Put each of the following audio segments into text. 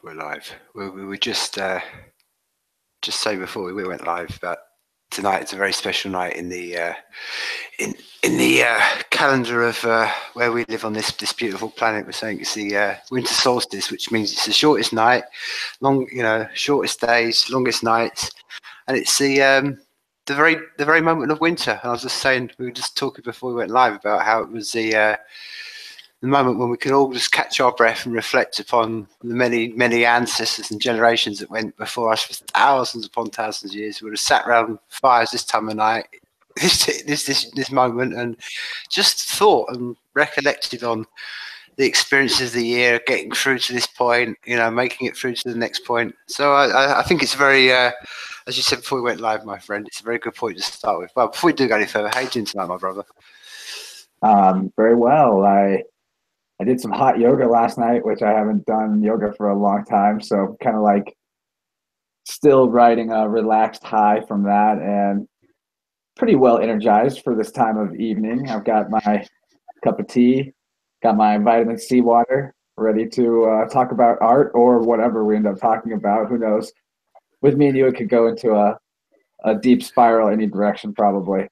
We're live. We were just say before we went live that tonight is a very special night in the calendar of where we live on this beautiful planet. We're saying it's the winter solstice, which means it's the shortest night, shortest days, longest nights, and it's the very moment of winter. And I was just saying, we were just talking before we went live about how it was the moment when we could all just catch our breath and reflect upon the many ancestors and generations that went before us for thousands upon thousands of years. We would have sat around fires this time of night, this moment, and just thought and recollected on the experiences of the year, getting through to this point, making it through to the next point. So I think it's very, as you said before we went live, my friend, it's a very good point to start with. Well, before we do go any further, how are you doing tonight, my brother? Very well. I did some hot yoga last night, which I haven't done yoga for a long time. So kind of like still riding a relaxed high from that and pretty well energized for this time of evening. I've got my cup of tea, got my vitamin C water, ready to talk about art or whatever we end up talking about. Who knows? With me and you, it could go into a deep spiral any direction, probably.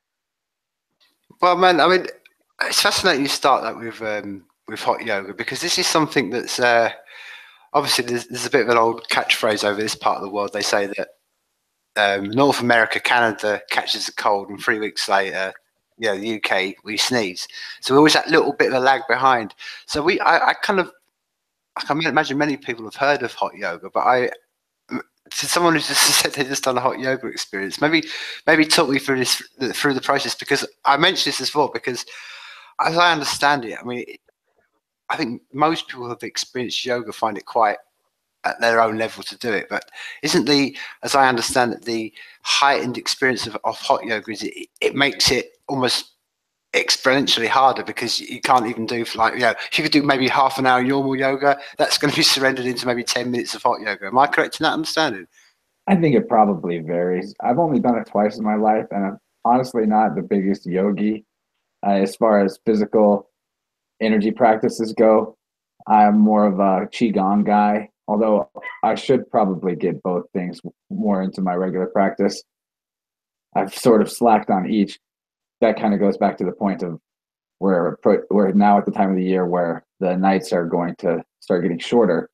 Well, man, I mean, it's fascinating you start that with hot yoga, because this is something that's obviously there's a bit of an old catchphrase over this part of the world. They say that North America, Canada catches a cold, and 3 weeks later, the UK, we sneeze. So we're always that little bit of a lag behind. So I can imagine many people have heard of hot yoga, but to someone who's just said they just done a hot yoga experience, maybe talk me through the process, because I mentioned this as well, because as I understand it, I mean, I think most people who have experienced yoga find it quite at their own level to do it. But isn't as I understand it, the heightened experience of hot yoga is it makes it almost exponentially harder, because you can't even do if you could do maybe half an hour normal yoga, that's going to be surrendered into maybe 10 minutes of hot yoga. Am I correct in that understanding? I think it probably varies. I've only done it twice in my life, and I'm honestly not the biggest yogi as far as physical energy practices go. I'm more of a qigong guy, although I should probably get both things more into my regular practice. I've sort of slacked on each. That kind of goes back to the point of where we're now at the time of the year where the nights are going to start getting shorter.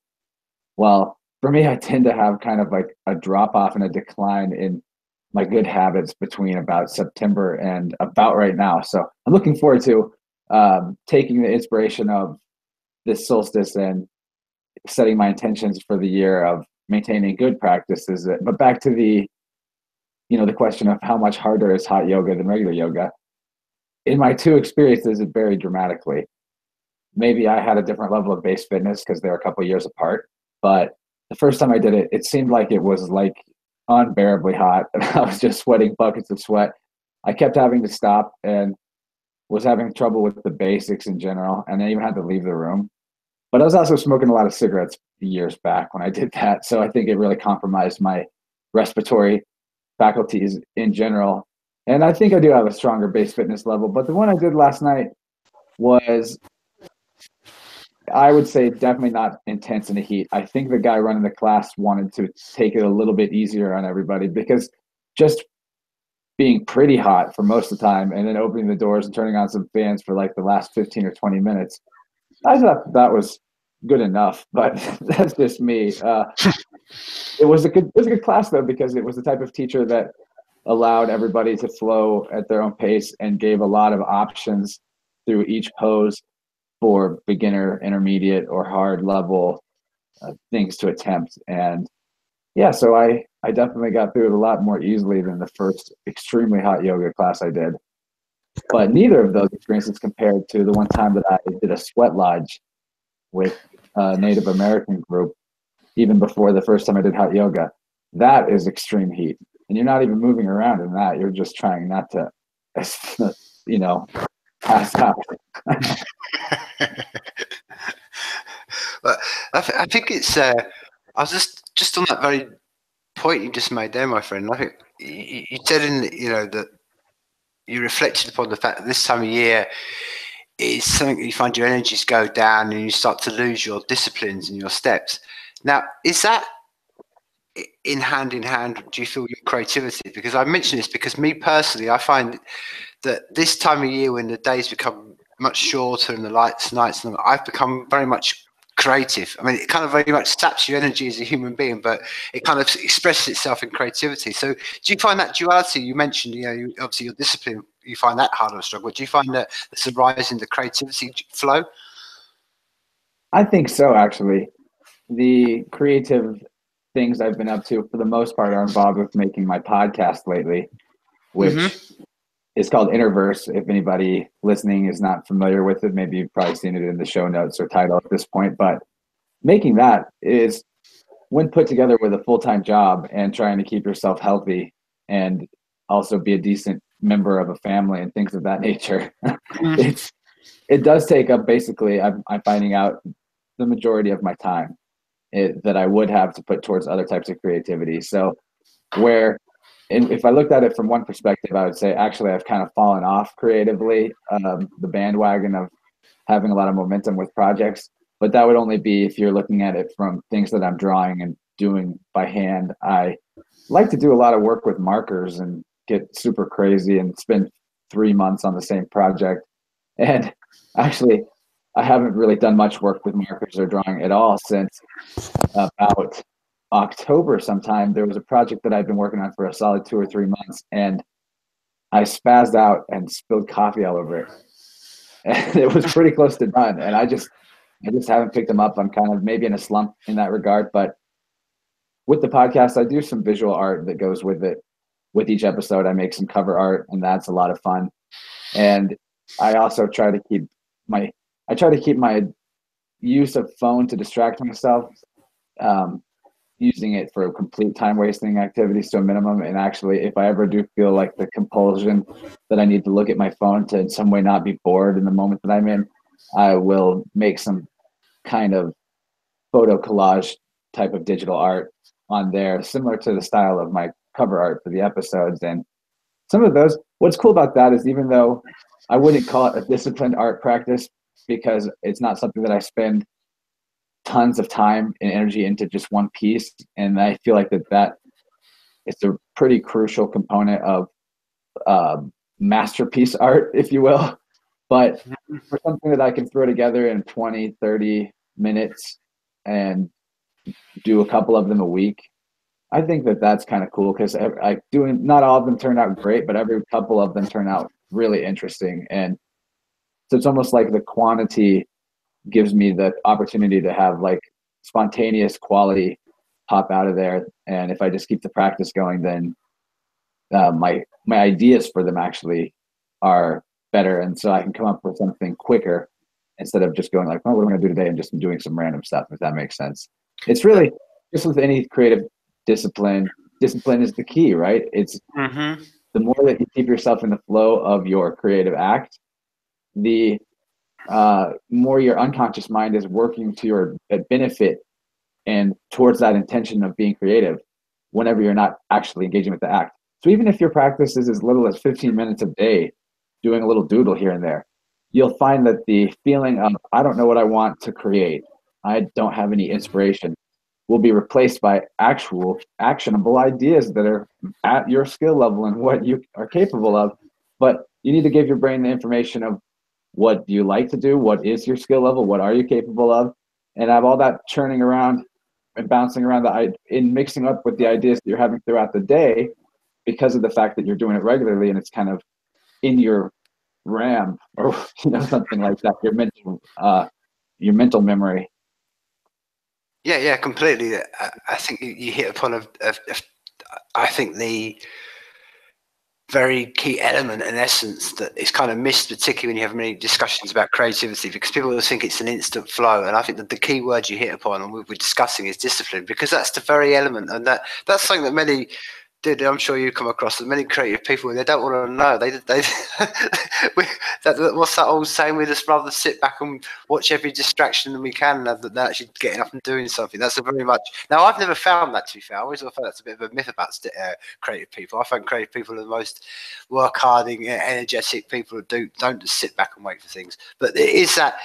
Well, for me, I tend to have kind of like a drop off and a decline in my good habits between about September and about right now. So I'm looking forward to taking the inspiration of this solstice and setting my intentions for the year of maintaining good practices. But back to the question of how much harder is hot yoga than regular yoga. In my two experiences, it varied dramatically. Maybe I had a different level of base fitness because they're a couple of years apart. But the first time I did it, it seemed like it was like unbearably hot, and I was just sweating buckets of sweat. I kept having to stop and was having trouble with the basics in general, and I even had to leave the room. But I was also smoking a lot of cigarettes years back when I did that, so I think it really compromised my respiratory faculties in general. And I think I do have a stronger base fitness level, but the one I did last night was, I would say, definitely not intense in the heat. I think the guy running the class wanted to take it a little bit easier on everybody, because just being pretty hot for most of the time and then opening the doors and turning on some fans for like the last 15 or 20 minutes, I thought that was good enough, but that's just me. It was a good class though, because it was the type of teacher that allowed everybody to flow at their own pace and gave a lot of options through each pose for beginner, intermediate, or hard level things to attempt. And yeah, so I definitely got through it a lot more easily than the first extremely hot yoga class I did. But neither of those experiences compared to the one time that I did a sweat lodge with a Native American group, even before the first time I did hot yoga. That is extreme heat. And you're not even moving around in that. You're just trying not to, pass out. But I think it's, I was just on that very point you just made there, my friend. I think you said that you reflected upon the fact that this time of year is something that you find your energies go down and you start to lose your disciplines and your steps. Now, is that in hand, do you feel, your creativity? Because I mention this because me personally, I find that this time of year when the days become much shorter and the nights, and I've become very much creative. I mean, it kind of very much saps your energy as a human being, but it kind of expresses itself in creativity. So do you find that duality you mentioned, obviously your discipline, you find that harder to struggle? Do you find that there's a rise in the creativity flow? I think so, actually. The creative things I've been up to, for the most part, are involved with making my podcast lately, which Mm-hmm. is called Innerverse. If anybody listening is not familiar with it, maybe you've probably seen it in the show notes or title at this point. But making that is, when put together with a full-time job and trying to keep yourself healthy and also be a decent member of a family and things of that nature, it's it does take up, basically, I'm finding out, the majority of my time that I would have to put towards other types of creativity. So where, and if I looked at it from one perspective, I would say actually I've kind of fallen off creatively, the bandwagon of having a lot of momentum with projects. But that would only be if you're looking at it from things that I'm drawing and doing by hand. I like to do a lot of work with markers and get super crazy and spend 3 months on the same project. And actually, I haven't really done much work with markers or drawing at all since about October sometime. There was a project that I'd been working on for a solid 2 or 3 months, and I spazzed out and spilled coffee all over it. And it was pretty close to done. And I just haven't picked them up. I'm kind of maybe in a slump in that regard. But with the podcast, I do some visual art that goes with it. With each episode, I make some cover art, and that's a lot of fun. And I also my try to keep my use of phone to distract myself, um, using it for complete time wasting activities to a minimum. And actually, if I ever do feel like the compulsion that I need to look at my phone to in some way not be bored in the moment that I'm in, I will make some kind of photo collage type of digital art on there, similar to the style of my cover art for the episodes. And some of those, what's cool about that is, even though I wouldn't call it a disciplined art practice, because it's not something that I spend tons of time and energy into just one piece. And I feel like that it's a pretty crucial component of masterpiece art, if you will. But for something that I can throw together in 20, 30 minutes and do a couple of them a week, I think that that's kind of cool, because I doing, not all of them turn out great, but every couple of them turn out really interesting. And so it's almost like the quantity gives me the opportunity to have like spontaneous quality pop out of there. And if I just keep the practice going, then my ideas for them actually are better, and so I can come up with something quicker instead of just going like, oh, what am I going to do today, and just doing some random stuff, if that makes sense. It's really just with any creative discipline. Discipline is the key, right? It's Mm-hmm. the more that you keep yourself in the flow of your creative act, the more your unconscious mind is working to your benefit and towards that intention of being creative whenever you're not actually engaging with the act. So even if your practice is as little as 15 minutes a day, doing a little doodle here and there, you'll find that the feeling of, I don't know what I want to create, I don't have any inspiration, will be replaced by actual actionable ideas that are at your skill level and what you are capable of. But you need to give your brain the information of, what do you like to do? What is your skill level? What are you capable of? And have all that churning around and bouncing around in mixing up with the ideas that you're having throughout the day, because of the fact that you're doing it regularly and it's kind of in your RAM, or something like that. Your mental memory. Yeah, completely. I think you hit upon I think the very key element and essence that is kind of missed, particularly when you have many discussions about creativity, because people always think it's an instant flow. And I think that the key word you hit upon and we're discussing is discipline, because that's the very element. And that's something that many did. I'm sure you come across that many creative people, they don't want to know. What's that old saying? We just rather sit back and watch every distraction that we can, than actually getting up and doing something. That's a very much. Now, I've never found that, to be fair. I always thought that's a bit of a myth about creative people. I find creative people are the most work harding, energetic people who don't just sit back and wait for things. But it is that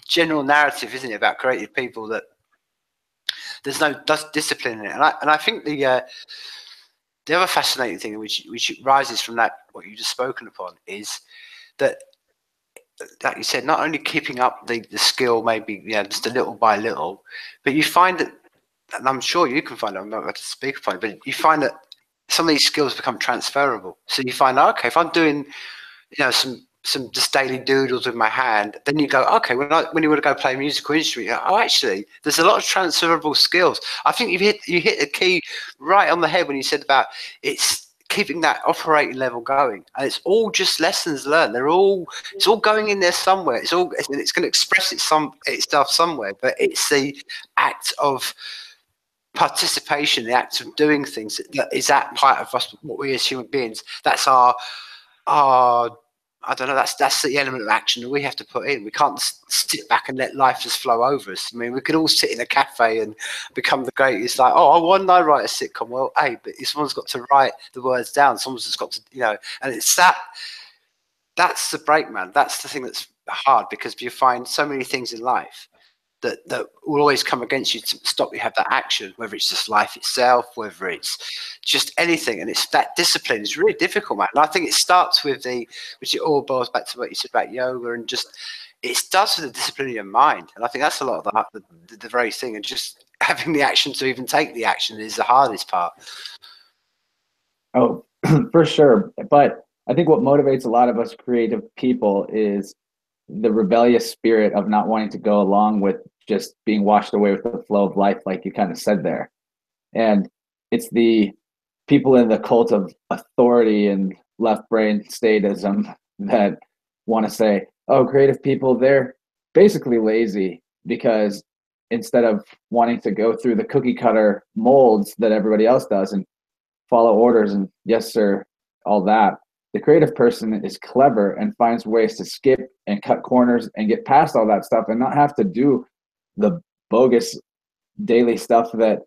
general narrative, isn't it, about creative people, that there's no discipline in it. And I think the other fascinating thing which rises from that, what you just spoken upon, is that, like you said, not only keeping up the skill, maybe just a little by little, but you find that, and I'm sure you can find it, I'm not going to speak upon it, but you find that some of these skills become transferable. So you find, okay, if I'm doing some just daily doodles with my hand, then you go, okay, when you want to go play a musical instrument, you go, oh, actually, there's a lot of transferable skills. I think you hit the key right on the head when you said about it's keeping that operating level going, and it's all just lessons learned. It's all going in there somewhere. It's going to express itself somewhere, but it's the act of participation, the act of doing things, that is that part of us, what we as human beings, that's our I don't know, that's the element of action that we have to put in. We can't sit back and let life just flow over us. I mean, we could all sit in a cafe and become the greatest, like, oh, why didn't I write a sitcom? Well, hey, but someone's got to write the words down. Someone's just got to, and it's that's the break, man. That's the thing that's hard, because you find so many things in life that will always come against you to stop you have that action, whether it's just life itself, whether it's just anything. And it's that discipline is really difficult, man. And I think it starts with which it all boils back to what you said about yoga, and just it starts with the discipline of your mind. And I think that's a lot of the very thing. And just having the action to even take the action is the hardest part. Oh, for sure. But I think what motivates a lot of us creative people is the rebellious spirit of not wanting to go along with just being washed away with the flow of life, like you kind of said there. And it's the people in the cult of authority and left brain statism that want to say, oh, creative people, they're basically lazy, because instead of wanting to go through the cookie cutter molds that everybody else does and follow orders and yes, sir, all that, the creative person is clever and finds ways to skip and cut corners and get past all that stuff and not have to do the bogus daily stuff that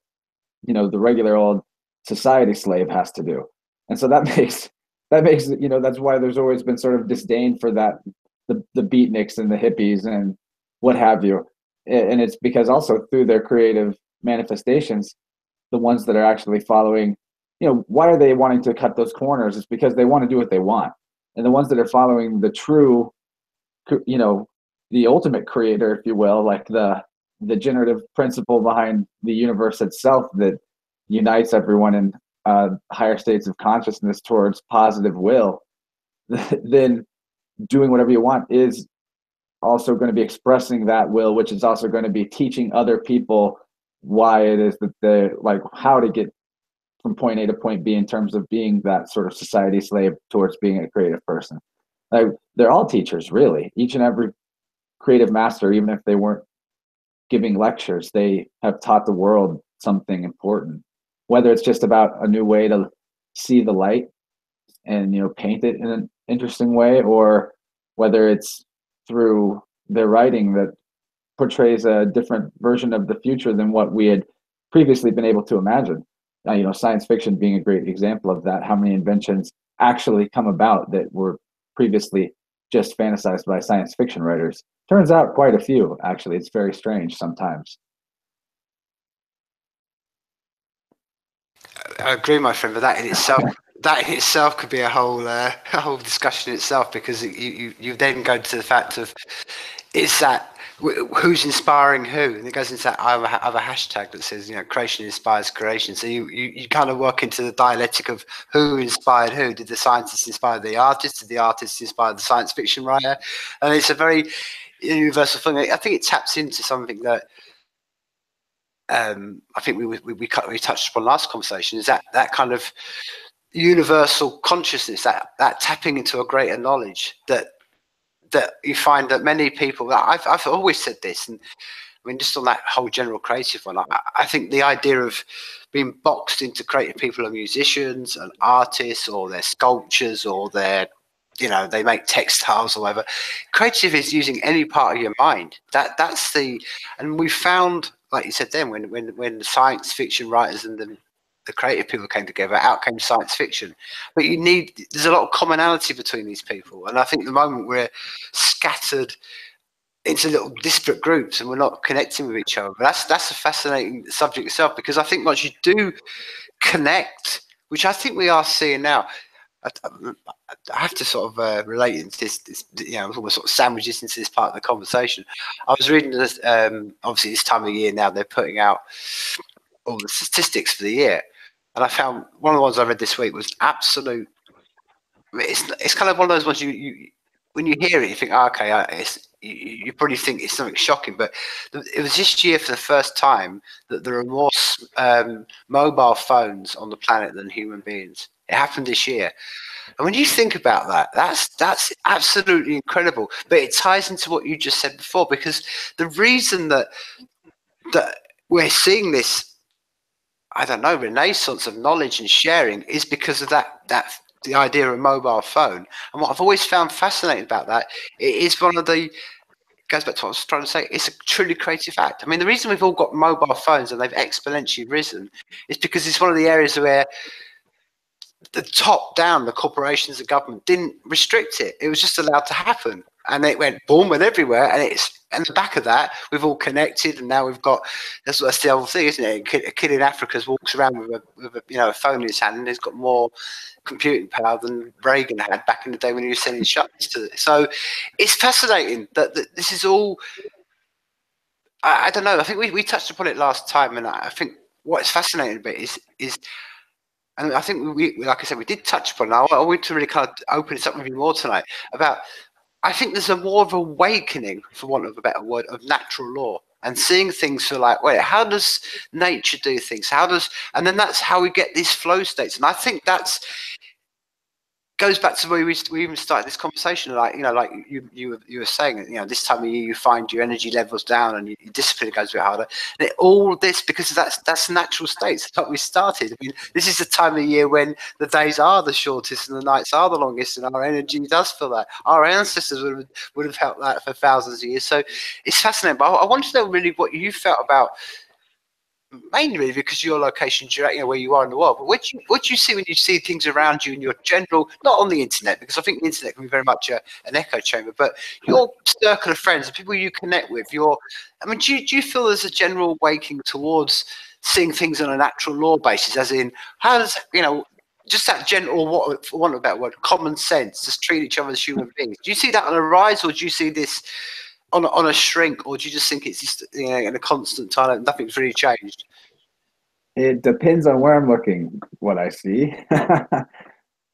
the regular old society slave has to do. And so that makes that's why there's always been sort of disdain for that, the beatniks and the hippies and what have you. And it's because also through their creative manifestations, the ones that are actually following, why are they wanting to cut those corners? It's because they want to do what they want. And the ones that are following the true, the ultimate creator, if you will, like the generative principle behind the universe itself that unites everyone in higher states of consciousness towards positive will, then doing whatever you want is also going to be expressing that will, which is also going to be teaching other people why it is that they like how to get from point A to point B in terms of being that sort of society slave towards being a creative person. Like, they're all teachers, really. Each and every creative master, even if they weren't giving lectures, they have taught the world something important. Whether it's just about a new way to see the light and paint it in an interesting way, or whether it's through their writing that portrays a different version of the future than what we had previously been able to imagine. Science fiction being a great example of that. How many inventions actually come about that were previously just fantasized by science fiction writers? Turns out quite a few, actually. It's very strange sometimes. I agree, my friend, but that in itself could be a whole discussion in itself, because you then go to the fact of, is that who's inspiring who, and it goes into that other hashtag that says creation inspires creation. So you kind of work into the dialectic of who inspired who. Did the scientist inspire the artist? Did the artist inspire the science fiction writer? And it's a very universal thing. I think it taps into something that I think we touched upon last conversation, is that kind of universal consciousness, that tapping into a greater knowledge that you find that many people, I've always said this, and I mean, just on that whole general creative one, I think the idea of being boxed into creative people are musicians and artists, or their sculptures, or they make textiles or whatever. Creative is using any part of your mind. And we found, like you said then, when the science fiction writers and the creative people came together, out came science fiction. But there's a lot of commonality between these people. And I think at the moment we're scattered into little disparate groups, and we're not connecting with each other. But that's a fascinating subject itself, because I think once you do connect, which I think we are seeing now, I, I have to sort of relate into this, you know, almost sort of sandwiches into this part of the conversation. I was reading this, obviously this time of year now they're putting out all the statistics for the year, and I found one of the ones I read this week was absolute. It's kind of one of those ones you when you hear it, you think, oh, okay, you probably think it's something shocking, but it was this year for the first time that there are more mobile phones on the planet than human beings. It happened this year. And when you think about that, that's absolutely incredible. But it ties into what you just said before, because the reason that we're seeing this, I don't know, renaissance of knowledge and sharing is because of that the idea of a mobile phone. And what I've always found fascinating about that, it is one of the, goes back to what I was trying to say, it's a truly creative act. I mean, the reason we've all got mobile phones and they've exponentially risen is because it's one of the areas where the top down, the corporations, the government didn't restrict it. It was just allowed to happen. And it went boom, went everywhere. And the back of that, we've all connected. And now we've got, that's the other thing, isn't it? A kid in Africa walks around with a phone in his hand, and he's got more computing power than Reagan had back in the day when he was sending shots to it. So it's fascinating that this is all, I don't know. I think we touched upon it last time. And I think what's fascinating about it is, and I think like I said, we did touch upon it. I want to really kind of open this up with you more tonight about, I think there's a more of awakening, for want of a better word, of natural law and seeing things for like, wait, how does nature do things? And then that's how we get these flow states. And I think that's, goes back to where we even started this conversation, like, you know, like you were saying, you know, this time of year you find your energy levels down and your discipline goes a bit harder, and all this because that's natural states. That's like we started. I mean, this is the time of year when the days are the shortest and the nights are the longest, and our energy does feel that. Our ancestors would have felt that for thousands of years. So it's fascinating. But I want to know really what you felt about, mainly really because your location, you know, where you are in the world. But what do you see when you see things around you in your general, not on the internet, because I think the internet can be very much an echo chamber, but your circle of friends, the people you connect with, I mean, do you feel there's a general waking towards seeing things on a natural law basis, as in, how does, you know, just that general, what, for want of a better word, common sense, just treat each other as human beings? Do you see that on a rise, or do you see this on a shrink, or do you just think it's just, you know, in a constant time, nothing's really changed? It depends on where I'm looking, what I see.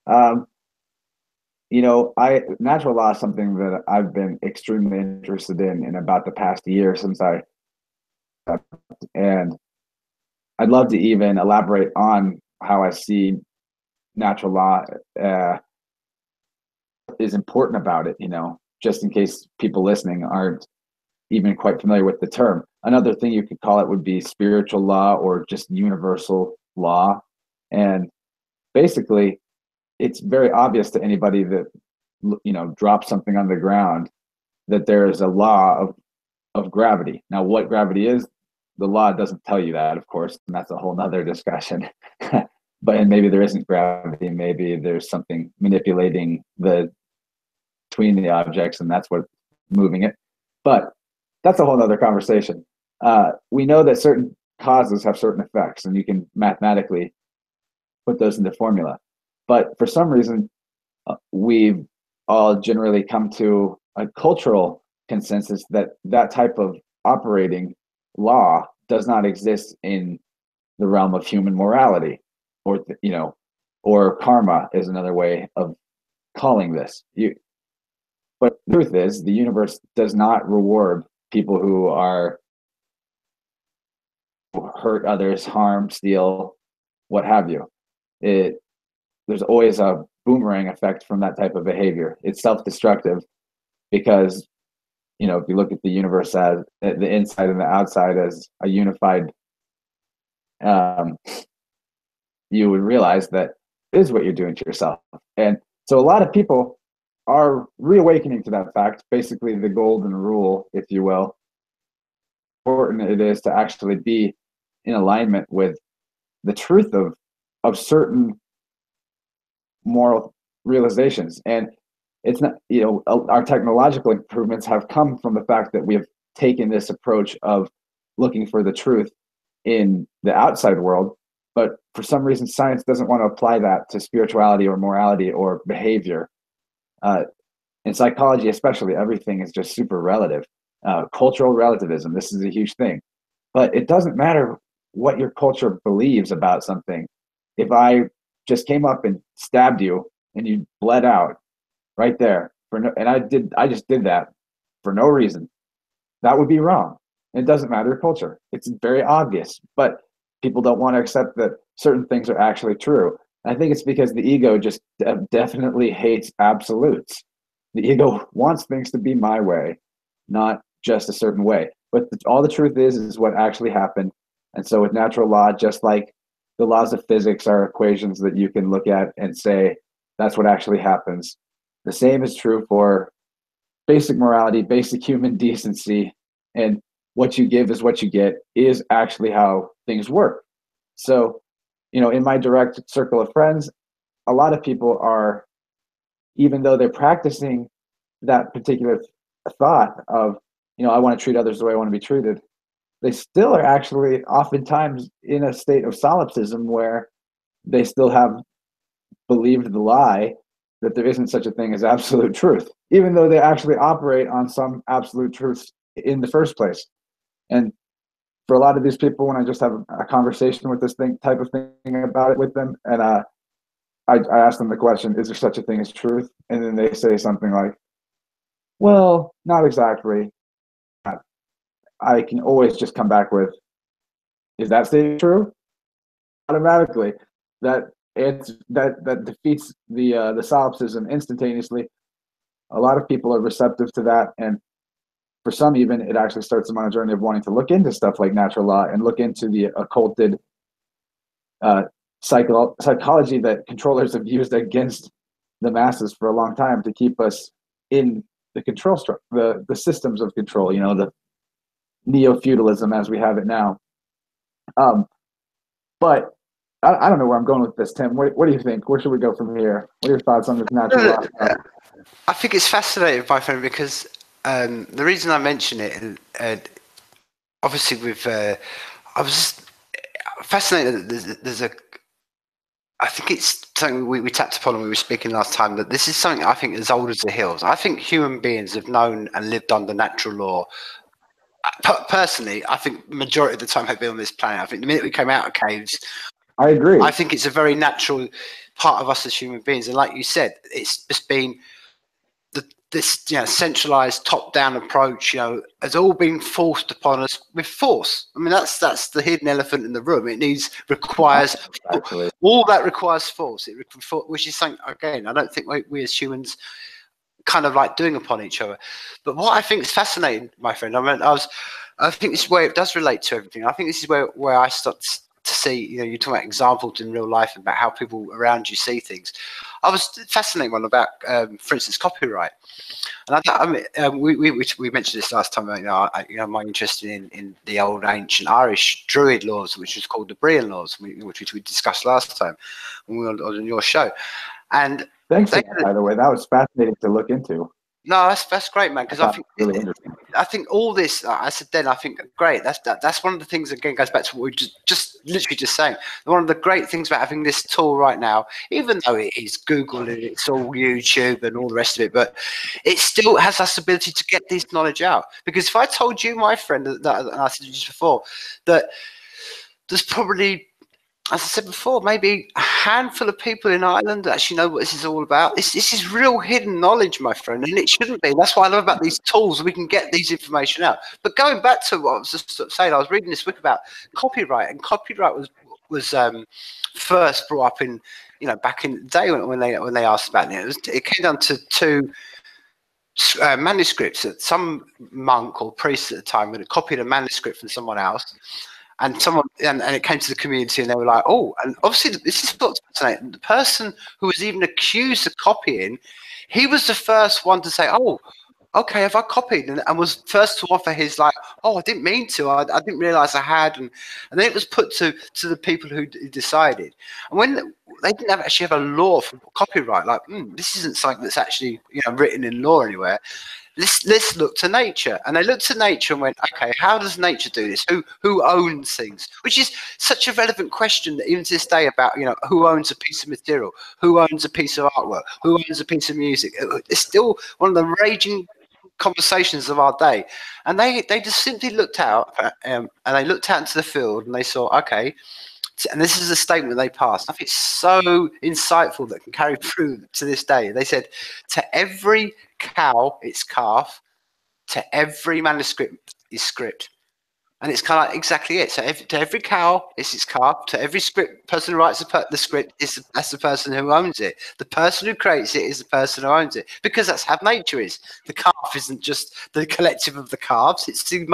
um, you know, natural law is something that I've been extremely interested in about the past year since and I'd love to even elaborate on how I see natural law is important about it, you know, just in case people listening aren't even quite familiar with the term. Another thing you could call it would be spiritual law or just universal law. And basically, it's very obvious to anybody that, you know, drops something on the ground that there is a law of gravity. Now, what gravity is, the law doesn't tell you that, of course, and that's a whole nother discussion. But and maybe there isn't gravity, maybe there's something manipulating the between the objects, and that's what's moving it. But that's a whole other conversation. We know that certain causes have certain effects, and you can mathematically put those into formula. But for some reason, we've all generally come to a cultural consensus that that type of operating law does not exist in the realm of human morality, or you know, or karma is another way of calling this. But the truth is, the universe does not reward people who are hurt others, harm, steal, what have you. There's always a boomerang effect from that type of behavior. It's self-destructive because, you know, if you look at the universe as the inside and the outside as a unified, you would realize that is what you're doing to yourself. And so a lot of people are reawakening to that fact, basically the golden rule, if you will. Important it is to actually be in alignment with the truth of certain moral realizations. And it's not, our technological improvements have come from the fact that we have taken this approach of looking for the truth in the outside world. But for some reason, science doesn't want to apply that to spirituality or morality or behavior. In psychology, especially, everything is just super relative. Cultural relativism, this is a huge thing. But it doesn't matter what your culture believes about something. If I just came up and stabbed you and you bled out right there, and I just did that for no reason, that would be wrong. It doesn't matter your culture. It's very obvious, but people don't want to accept that certain things are actually true. I think it's because the ego just definitely hates absolutes. The ego wants things to be my way, not just a certain way. But all the truth is what actually happened. And so with natural law, just like the laws of physics are equations that you can look at and say, that's what actually happens. The same is true for basic morality, basic human decency, and what you give is what you get is actually how things work. So, in my direct circle of friends, a lot of people are, even though they're practicing that particular thought of, I want to treat others the way I want to be treated, they still are actually oftentimes in a state of solipsism where they still have believed the lie that there isn't such a thing as absolute truth, even though they actually operate on some absolute truth in the first place. And for a lot of these people, when I just have a conversation with this type of thing about it with them, and I ask them the question, is there such a thing as truth? And then they say something like, well, not exactly. I can always just come back with, is that statement true? Automatically, that defeats the solipsism instantaneously. A lot of people are receptive to that, and for some, even it actually starts them on a journey of wanting to look into stuff like natural law and look into the occulted psychology that controllers have used against the masses for a long time to keep us in the control structure, the systems of control. The neo-feudalism as we have it now. But I don't know where I'm going with this, Tim. What do you think? Where should we go from here? What are your thoughts on this natural law stuff? I think it's fascinating, my friend, because the reason I mention it, obviously, I was fascinated that there's a. I think it's something we tapped upon when we were speaking last time, that this is something I think as old as the hills. I think human beings have known and lived under natural law. Personally, I think the majority of the time I've been on this planet. I think the minute we came out of caves, I agree. I think it's a very natural part of us as human beings. And like you said, it's just been this centralized top-down approach, has all been forced upon us with force. I mean, that's the hidden elephant in the room. It requires Actually, all that requires force. Which is something, again, I don't think we as humans kind of like doing upon each other. But what I think is fascinating, my friend, I think this is where it does relate to everything. I think this is where I start to see, you're talking about examples in real life about how people around you see things. I was fascinated one about, for instance, copyright. And we mentioned this last time. My interest in the old ancient Irish Druid laws, which was called the Brian laws, which we discussed last time when we were on your show. And thanks for that, by the way. That was fascinating to look into. No, that's great, man. Because I think really interesting. I think all this. I said then. I think great. That's one of the things. Again, goes back to what we just literally just saying. One of the great things about having this tool right now, even though it is Google and it's all YouTube and all the rest of it, but it still has us ability to get this knowledge out. Because if I told you, my friend, that and I said just before, that there's probably, as I said before, maybe a handful of people in Ireland that actually know what this is all about. This is real hidden knowledge, my friend, and it shouldn't be. That's what I love about these tools. We can get these information out. But going back to what I was just saying, I was reading this book about copyright, and copyright was first brought up in, back in the day when they asked about it. It came down to two manuscripts that some monk or priest at the time had copied a manuscript from someone else. And it came to the community, and they were like, "Oh!" And obviously, this is what's fascinating. The person who was even accused of copying, he was the first one to say, "Oh, okay, have I copied?" And was first to offer his "Oh, I didn't mean to. I didn't realize I had." And then it was put to the people who decided. And they didn't actually have a law for copyright. Like, this isn't something that's actually, you know, written in law anywhere. Let's look to nature. And they looked to nature and went, okay, how does nature do this? Who owns things? Which is such a relevant question that even to this day about, you know, who owns a piece of material, who owns a piece of artwork, who owns a piece of music. It's still one of the raging conversations of our day. And they just simply looked out and they looked out into the field and they saw, okay, and this is a statement they passed. I think it's so insightful that can carry through to this day. They said, to every cow, its calf, to every manuscript is script. And it's kind of like exactly it. So to every cow, it's its calf. To every script person who writes the script, that's the person who owns it. The person who creates it is the person who owns it. Because that's how nature is. The calf isn't just the collective of the calves. It's the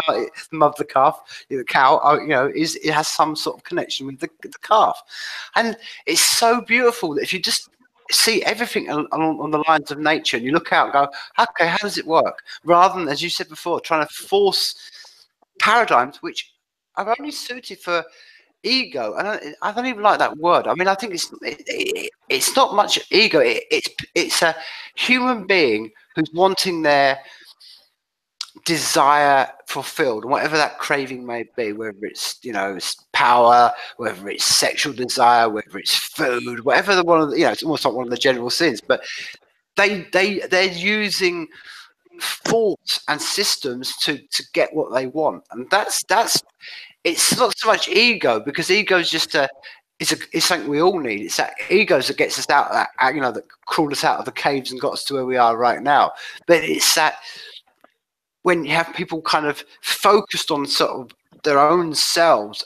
mother of the calf. The cow, you know, it has some sort of connection with the calf. And it's so beautiful that if you just see everything on the lines of nature and you look out and go, okay, how does it work? Rather than, as you said before, trying to force paradigms which are only suited for ego, and I don't even like that word. I mean, I think it's not much ego. It's a human being who's wanting their desire fulfilled, whatever that craving may be, whether it's, you know, it's power, whether it's sexual desire, whether it's food, whatever the one of the, you know, it's almost like one of the general sins. But they're using thoughts and systems to get what they want, and that's it's not so much ego, because ego is just it's something we all need. It's that egos that gets us out of that, you know, that crawled us out of the caves and got us to where we are right now. But it's that when you have people kind of focused on sort of their own selves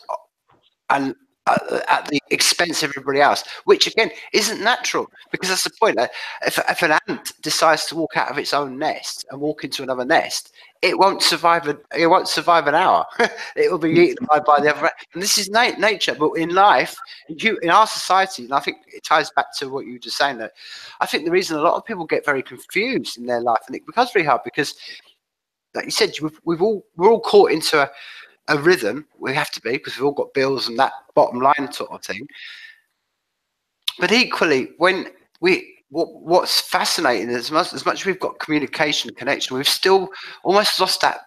and at the expense of everybody else, which again isn't natural, because that's the point. If an ant decides to walk out of its own nest and walk into another nest, it won't survive. It won't survive an hour. It will be eaten by the other. And this is nature. But in life, in our society, and I think it ties back to what you were just saying, that I think the reason a lot of people get very confused in their life, and it becomes very hard because, like you said, we're all caught into a rhythm. We have to be, because we've all got bills and that bottom line sort of thing. But equally, when what's fascinating is as much as we've got communication and connection, we've still almost lost that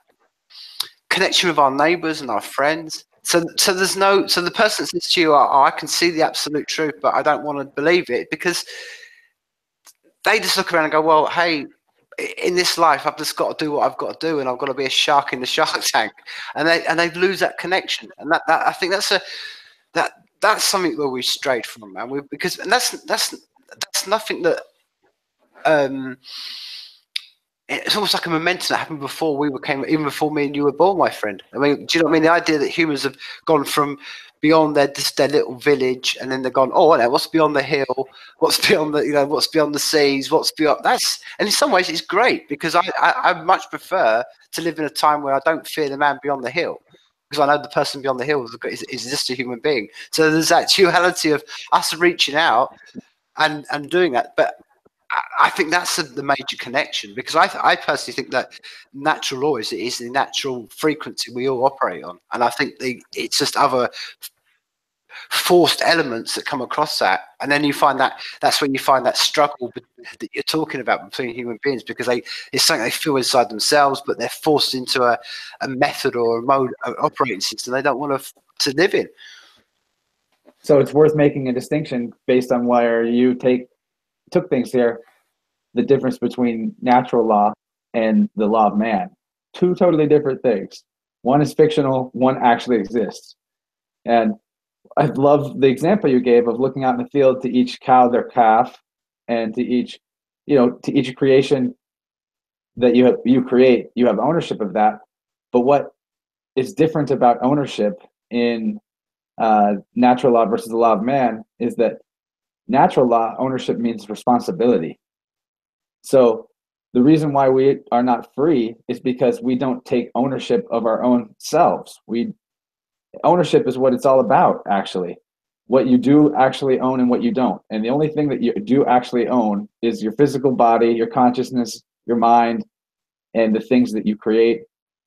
connection with our neighbours and our friends. So the person says to you, oh, I can see the absolute truth, but I don't want to believe it, because they just look around and go, well, hey, in this life, I've just got to do what I've got to do, and I've got to be a shark in the shark tank, and they lose that connection, and that I think that's something where we strayed from, man. And that's nothing that it's almost like a momentum that happened before even before me and you were born, my friend. I mean, do you know what I mean? The idea that humans have gone from beyond their little village, and then they've gone, oh, what's beyond the hill? What's beyond what's beyond the seas? What's beyond and in some ways it's great, because I much prefer to live in a time where I don't fear the man beyond the hill, because I know the person beyond the hill is just a human being. So there's that duality of us reaching out and doing that. But I think that's the major connection, because I personally think that natural law is the natural frequency we all operate on, and I think it's just other forced elements that come across that, and then that's when you find that struggle that you're talking about between human beings, because it's something they feel inside themselves, but they're forced into a method or a mode of operating system they don't want to live in. So it's worth making a distinction based on where you took things here, the difference between natural law and the law of man. Two totally different things. One is fictional, one actually exists. And I love the example you gave of looking out in the field, to each cow their calf, and to each creation that you create, you have ownership of that. But what is different about ownership in natural law versus the law of man is that natural law ownership means responsibility. So the reason why we are not free is because we don't take ownership of our own selves. Ownership is what it's all about, actually. What you do actually own and what you don't. And the only thing that you do actually own is your physical body, your consciousness, your mind, and the things that you create,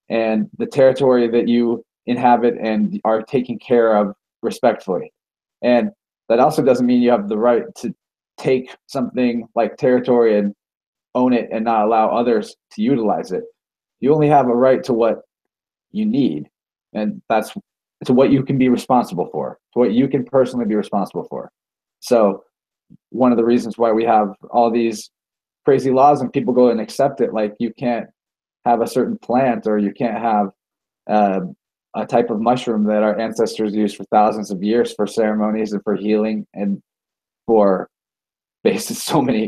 and the territory that you inhabit and are taking care of respectfully. And that also doesn't mean you have the right to take something like territory and own it and not allow others to utilize it. You only have a right to what you need, and that's to what you can be responsible for, to what you can personally be responsible for. So one of the reasons why we have all these crazy laws and people go and accept it, like you can't have a certain plant or you can't have uh, a type of mushroom that our ancestors used for thousands of years for ceremonies and for healing and for basically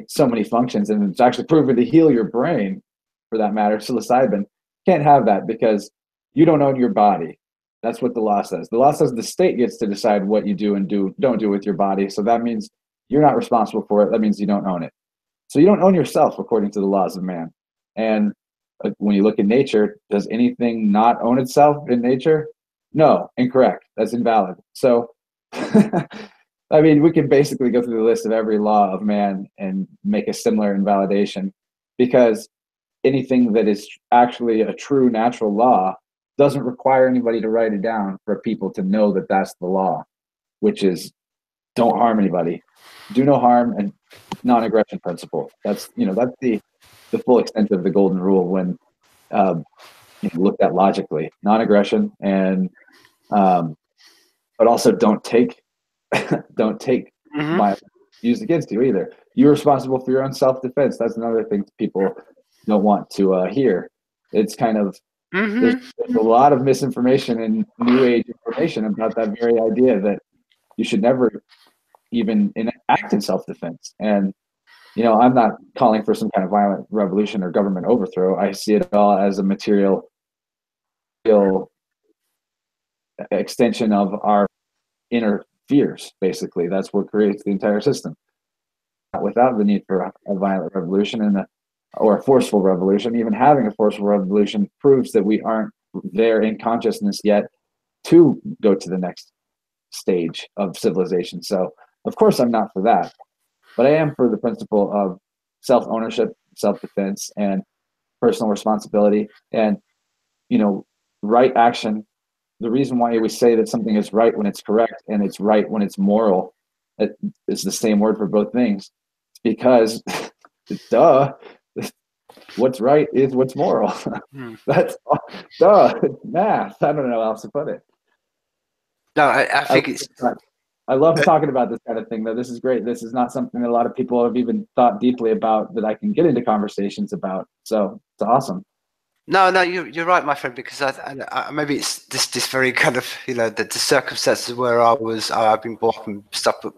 so many functions, and it's actually proven to heal your brain, for that matter. Psilocybin can't have that because you don't own your body. That's what the law says. The law says the state gets to decide what you do and don't do with your body. So that means you're not responsible for it. That means you don't own it. So you don't own yourself according to the laws of man. And when you look at nature, does anything not own itself in nature? No, incorrect. That's invalid. So, I mean, we can basically go through the list of every law of man and make a similar invalidation, because anything that is actually a true natural law doesn't require anybody to write it down for people to know that that's the law, which is don't harm anybody, do no harm, and non-aggression principle. That's the full extent of the golden rule when looked at logically. Non-aggression, and but also don't take violence used against you either. You're responsible for your own self-defense. That's another thing people don't want to hear. It's kind of there's a lot of misinformation and new age information about that very idea that you should never even act in self-defense. And I'm not calling for some kind of violent revolution or government overthrow. I see it all as a material extension of our inner fears. Basically, that's what creates the entire system. Without the need for a violent revolution or a forceful revolution, even having a forceful revolution proves that we aren't there in consciousness yet to go to the next stage of civilization. So, of course, I'm not for that, but I am for the principle of self-ownership, self-defense, and personal responsibility, and right action. The reason why we say that something is right when it's correct and it's right when it's moral, it's the same word for both things. It's because, duh, what's right is what's moral. That's duh, math. I don't know how else to put it. No, I think I love talking about this kind of thing, though. This is great. This is not something that a lot of people have even thought deeply about that I can get into conversations about. So it's awesome. No, you're right, my friend. Because I maybe it's this very kind of the circumstances where I've been brought up and stuff. But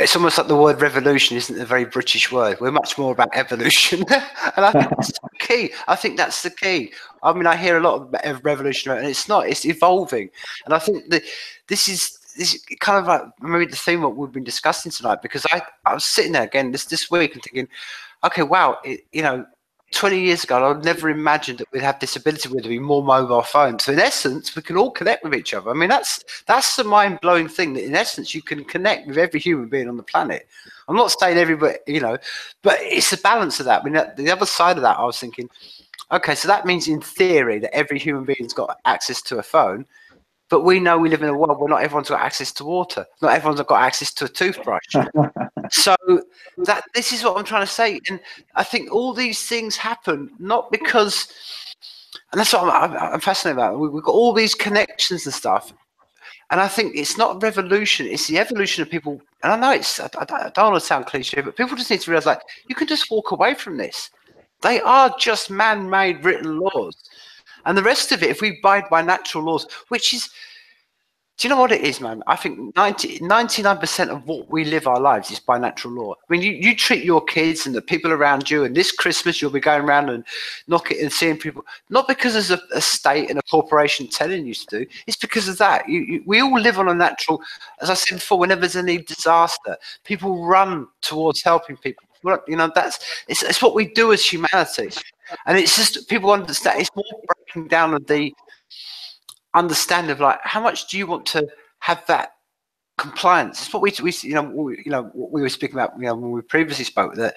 it's almost like the word revolution isn't a very British word. We're much more about evolution, and I think that's the key. I think that's the key. I mean, I hear a lot of revolution, and it's not. It's evolving, and I think that this is kind of like maybe the theme what we've been discussing tonight. Because I was sitting there again this week and thinking, okay, wow, 20 years ago, I'd never imagined that we'd have this ability where there'd be more mobile phones. So in essence, we can all connect with each other. I mean, that's the mind-blowing thing, that in essence, you can connect with every human being on the planet. I'm not saying everybody, but it's a balance of that. I mean, the other side of that, I was thinking, okay, so that means in theory that every human being's got access to a phone, but we know we live in a world where not everyone's got access to water. Not everyone's got access to a toothbrush. So this is what I'm trying to say. And I think all these things happen not because, and that's what I'm fascinated about. We've got all these connections and stuff. And I think it's not a revolution, it's the evolution of people. And I know I don't want to sound cliche, but people just need to realize, like, you can just walk away from this. They are just man-made written laws. And the rest of it, if we abide by natural laws, which is, do you know what it is, man? I think 99% of what we live our lives is by natural law. I mean, you treat your kids and the people around you, and this Christmas you'll be going around and knocking and seeing people, not because there's a state and a corporation telling you to do, it's because of that. We all live on a natural, as I said before, whenever there's any disaster, people run towards helping people. It's what we do as humanity. And it's just, people understand, it's more breaking down of the understand of, like, how much do you want to have that compliance. It's what we what we were speaking about, when we previously spoke, that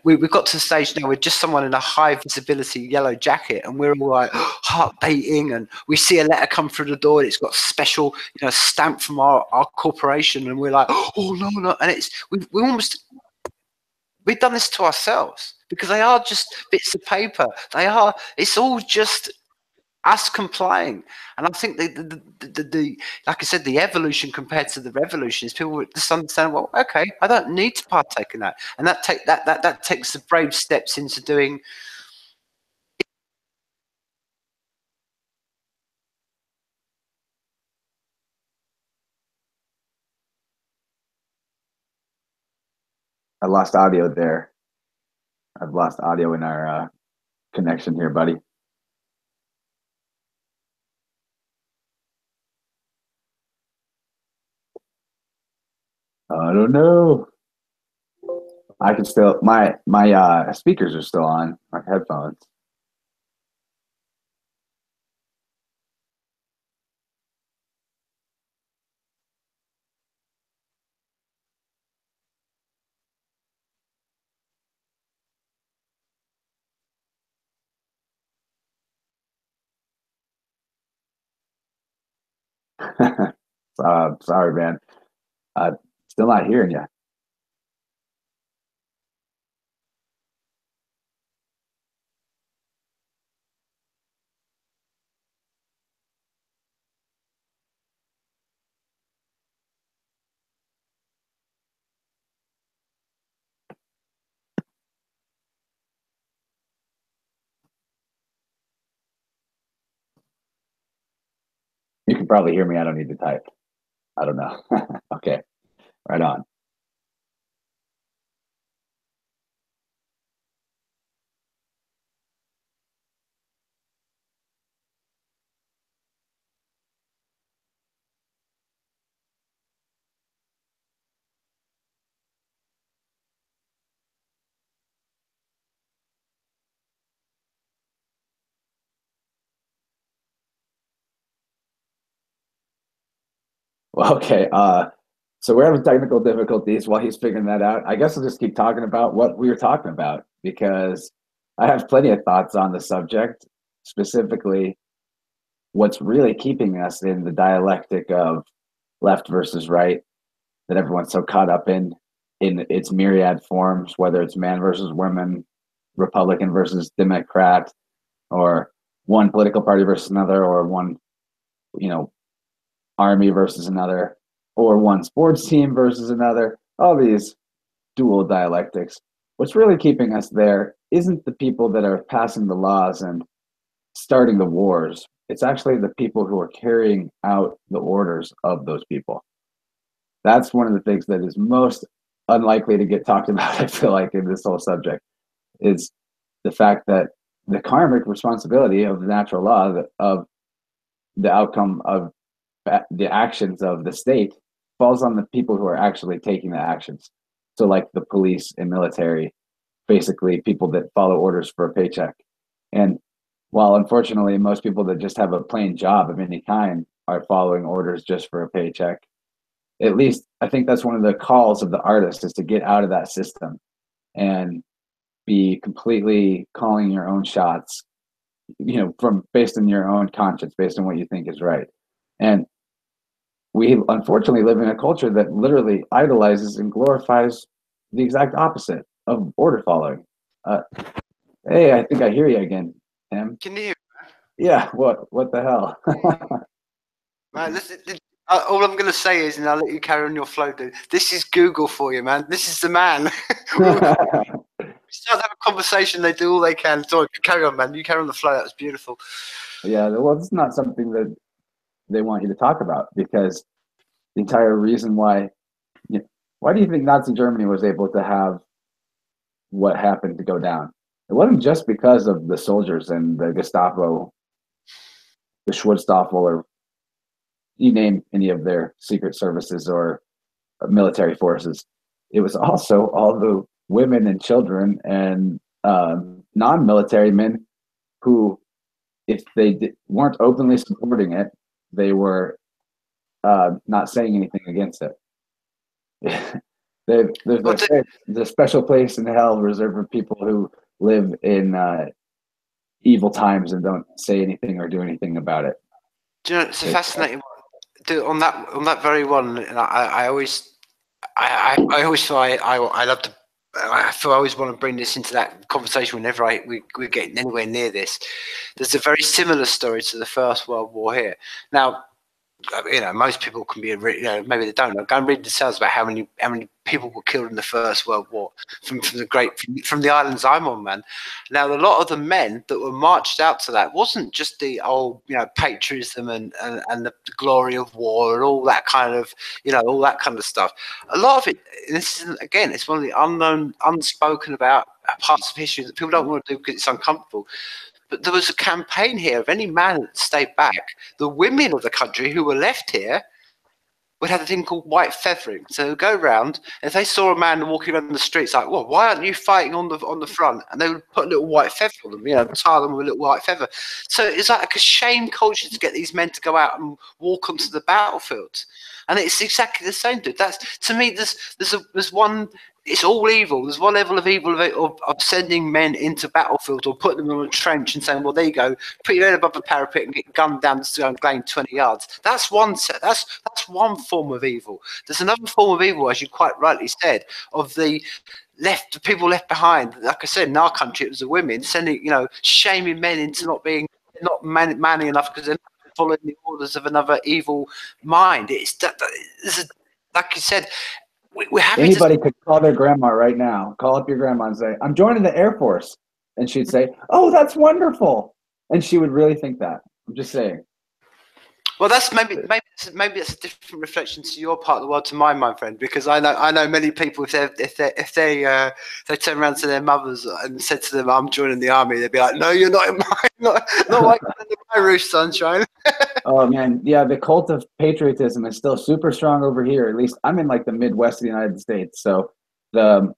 we've got to the stage now with just someone in a high visibility yellow jacket, and we're all like heart beating, and we see a letter come through the door, and it's got special stamp from our corporation, and we're like, oh no, and it's we almost we've done this to ourselves, because they are just bits of paper. It's all just us complying. And I think the like I said, the evolution compared to the revolution is people just understand, well, okay, I don't need to partake in that, and that takes the brave steps into doing. I lost audio there. I've lost audio in our connection here, buddy. I don't know. I can still my speakers are still on, my headphones. Sorry, man. Still not hearing you. You can probably hear me. I don't need to type. I don't know. Okay, right on. Well, okay. So we're having technical difficulties while he's figuring that out. I guess I'll just keep talking about what we were talking about, because I have plenty of thoughts on the subject, specifically what's really keeping us in the dialectic of left versus right that everyone's so caught up in its myriad forms, whether it's man versus woman, Republican versus Democrat, or one political party versus another, or one, you know, army versus another, or one sports team versus another, all these dual dialectics. What's really keeping us there isn't the people that are passing the laws and starting the wars. It's actually the people who are carrying out the orders of those people. That's one of the things that is most unlikely to get talked about, I feel like, in this whole subject, is the fact that the karmic responsibility of the natural law, of the outcome of the actions of the state, falls on the people who are actually taking the actions. So, like the police and military, basically people that follow orders for a paycheck. And while unfortunately most people that just have a plain job of any kind are following orders just for a paycheck, at least I think that's one of the calls of the artist, is to get out of that system and be completely calling your own shots, from based on your own conscience, based on what you think is right. And we unfortunately live in a culture that literally idolizes and glorifies the exact opposite of order following. Hey, I think I hear you again, Tim. Can you? Yeah, what the hell? Man, all I'm going to say is, and I'll let you carry on your flow, dude. This is Google for you, man. This is the man. We start to have a conversation. They do all they can. Sorry, carry on, man. You carry on the flow. That was beautiful. Yeah, well, it's not something that they want you to talk about, because the entire reason why do you think Nazi Germany was able to have what happened to go down? It wasn't just because of the soldiers and the Gestapo, the Schwarzstaffel, or you name any of their secret services or military forces. It was also all the women and children and non-military men who, if they weren't openly supporting it, they were not saying anything against it. Well, There's a special place in hell reserved for people who live in evil times and don't say anything or do anything about it. do you know, it's a fascinating one. On that very one, and I always I always feel I love to. I feel I always want to bring this into that conversation whenever we're getting anywhere near this. There's a very similar story to the First World War here. Now, most people can be, maybe they don't know. Go and read the details about how many people were killed in the First World War from the islands I'm on, man. Now, a lot of the men that were marched out to that wasn't just the old, patriotism and the glory of war and all that kind of, all that kind of stuff. A lot of it, and this is again, it's one of the unknown, unspoken about parts of history that people don't want to do because it's uncomfortable. But there was a campaign here of any man that stayed back, the women of the country who were left here would have a thing called white feathering. So they'd go around, and if they saw a man walking around the streets, like, well, why aren't you fighting on the front? And they would put a little white feather on them, tie them with a little white feather. So it's like a shame culture to get these men to go out and walk onto the battlefield. And it's exactly the same, dude. That's, to me, there's one. It's all evil. There's one level of evil of sending men into battlefields or putting them in a trench and saying, well, there you go, put your head above the parapet and get gunned down to gain 20 yards. That's one set. That's one form of evil. There's another form of evil, as you quite rightly said, of the people left behind. Like I said, in our country, it was the women sending, shaming men into not manly enough because they're not following the orders of another evil mind. It's like you said. We're happy Anybody could call their grandma right now. Call up your grandma and say, "I'm joining the Air Force," and she'd say, "Oh, that's wonderful," and she would really think that. I'm just saying. Well, that's maybe it's a different reflection to your part of the world to mine, my friend, because I know many people if they turn around to their mothers and said to them, "I'm joining the army," they'd be like, "No, you're not in mine, not like my roof, sunshine." Oh man, yeah, the cult of patriotism is still super strong over here. At least I'm in like the Midwest of the United States, so the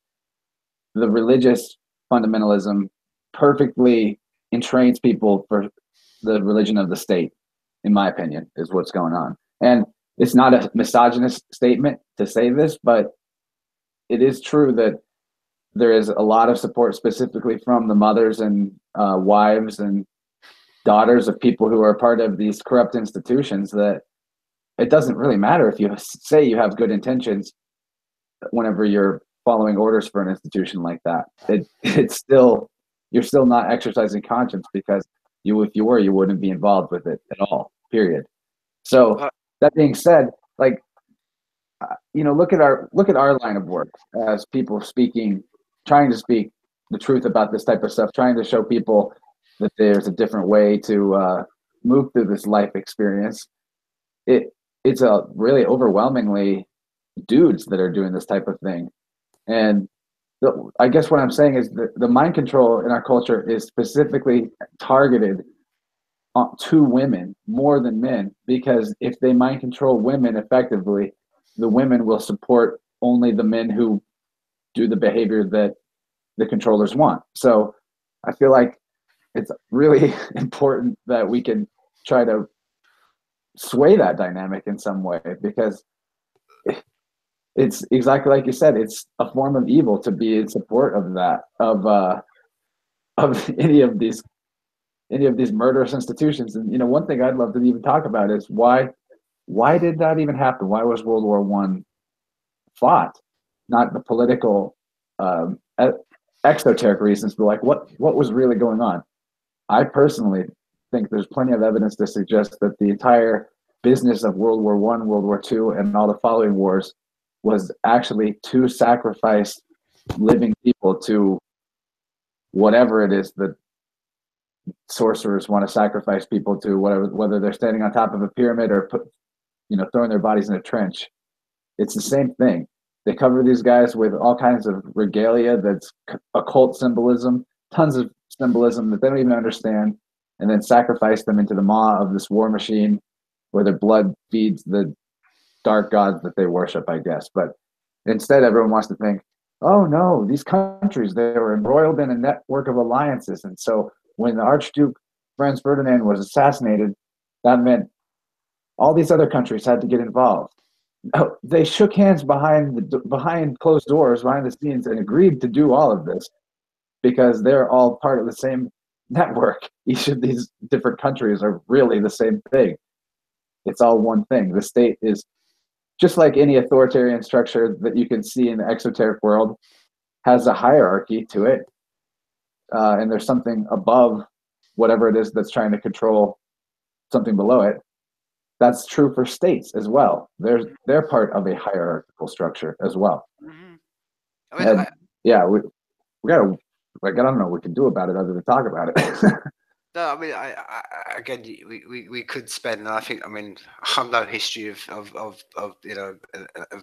religious fundamentalism perfectly entrains people for the religion of the state, in my opinion, is what's going on. And it's not a misogynist statement to say this, but it is true that there is a lot of support specifically from the mothers and wives and daughters of people who are part of these corrupt institutions, that it doesn't really matter if you say you have good intentions whenever you're following orders for an institution like that. It's still, you're still not exercising conscience, because if you were, you wouldn't be involved with it at all, period. So that being said, like, look at our line of work as people trying to speak the truth about this type of stuff, trying to show people that there's a different way to move through this life experience. It's a really overwhelmingly dudes that are doing this type of thing. And I guess what I'm saying is that the mind control in our culture is specifically targeted to women more than men, because if they mind control women effectively, the women will support only the men who do the behavior that the controllers want. So I feel like it's really important that we can try to sway that dynamic in some way, because it's exactly like you said, it's a form of evil to be in support of that, of any of these murderous institutions. And one thing I'd love to even talk about is why did that even happen? Why was World War One fought? Not the political exoteric reasons, but like what was really going on. I personally think there's plenty of evidence to suggest that the entire business of World War One, World War Two, and all the following wars was actually to sacrifice living people to whatever it is that sorcerers want to sacrifice people to, whether they're standing on top of a pyramid or throwing their bodies in a trench. It's the same thing. They cover these guys with all kinds of regalia that's occult symbolism, tons of symbolism that they don't even understand, and then sacrifice them into the maw of this war machine where their blood feeds the dark gods that they worship, I guess. But instead, everyone wants to think, oh no, these countries, they were embroiled in a network of alliances. And so when the Archduke Franz Ferdinand was assassinated, that meant All these other countries had to get involved. No, they shook hands behind closed doors, behind the scenes, and agreed to do all of this because they're all part of the same network. Each of these different countries are really the same thing. It's all one thing. The state is just like any authoritarian structure that you can see in the exoteric world, has a hierarchy to it, and there's something above whatever it is that's trying to control something below it. That's true for states as well. They're part of a hierarchical structure as well. Mm-hmm. I mean, And yeah, we gotta, like, I don't know what we can do about it other than talk about it. no, I mean, again, we could spend, and I think, I mean, I'm no history of of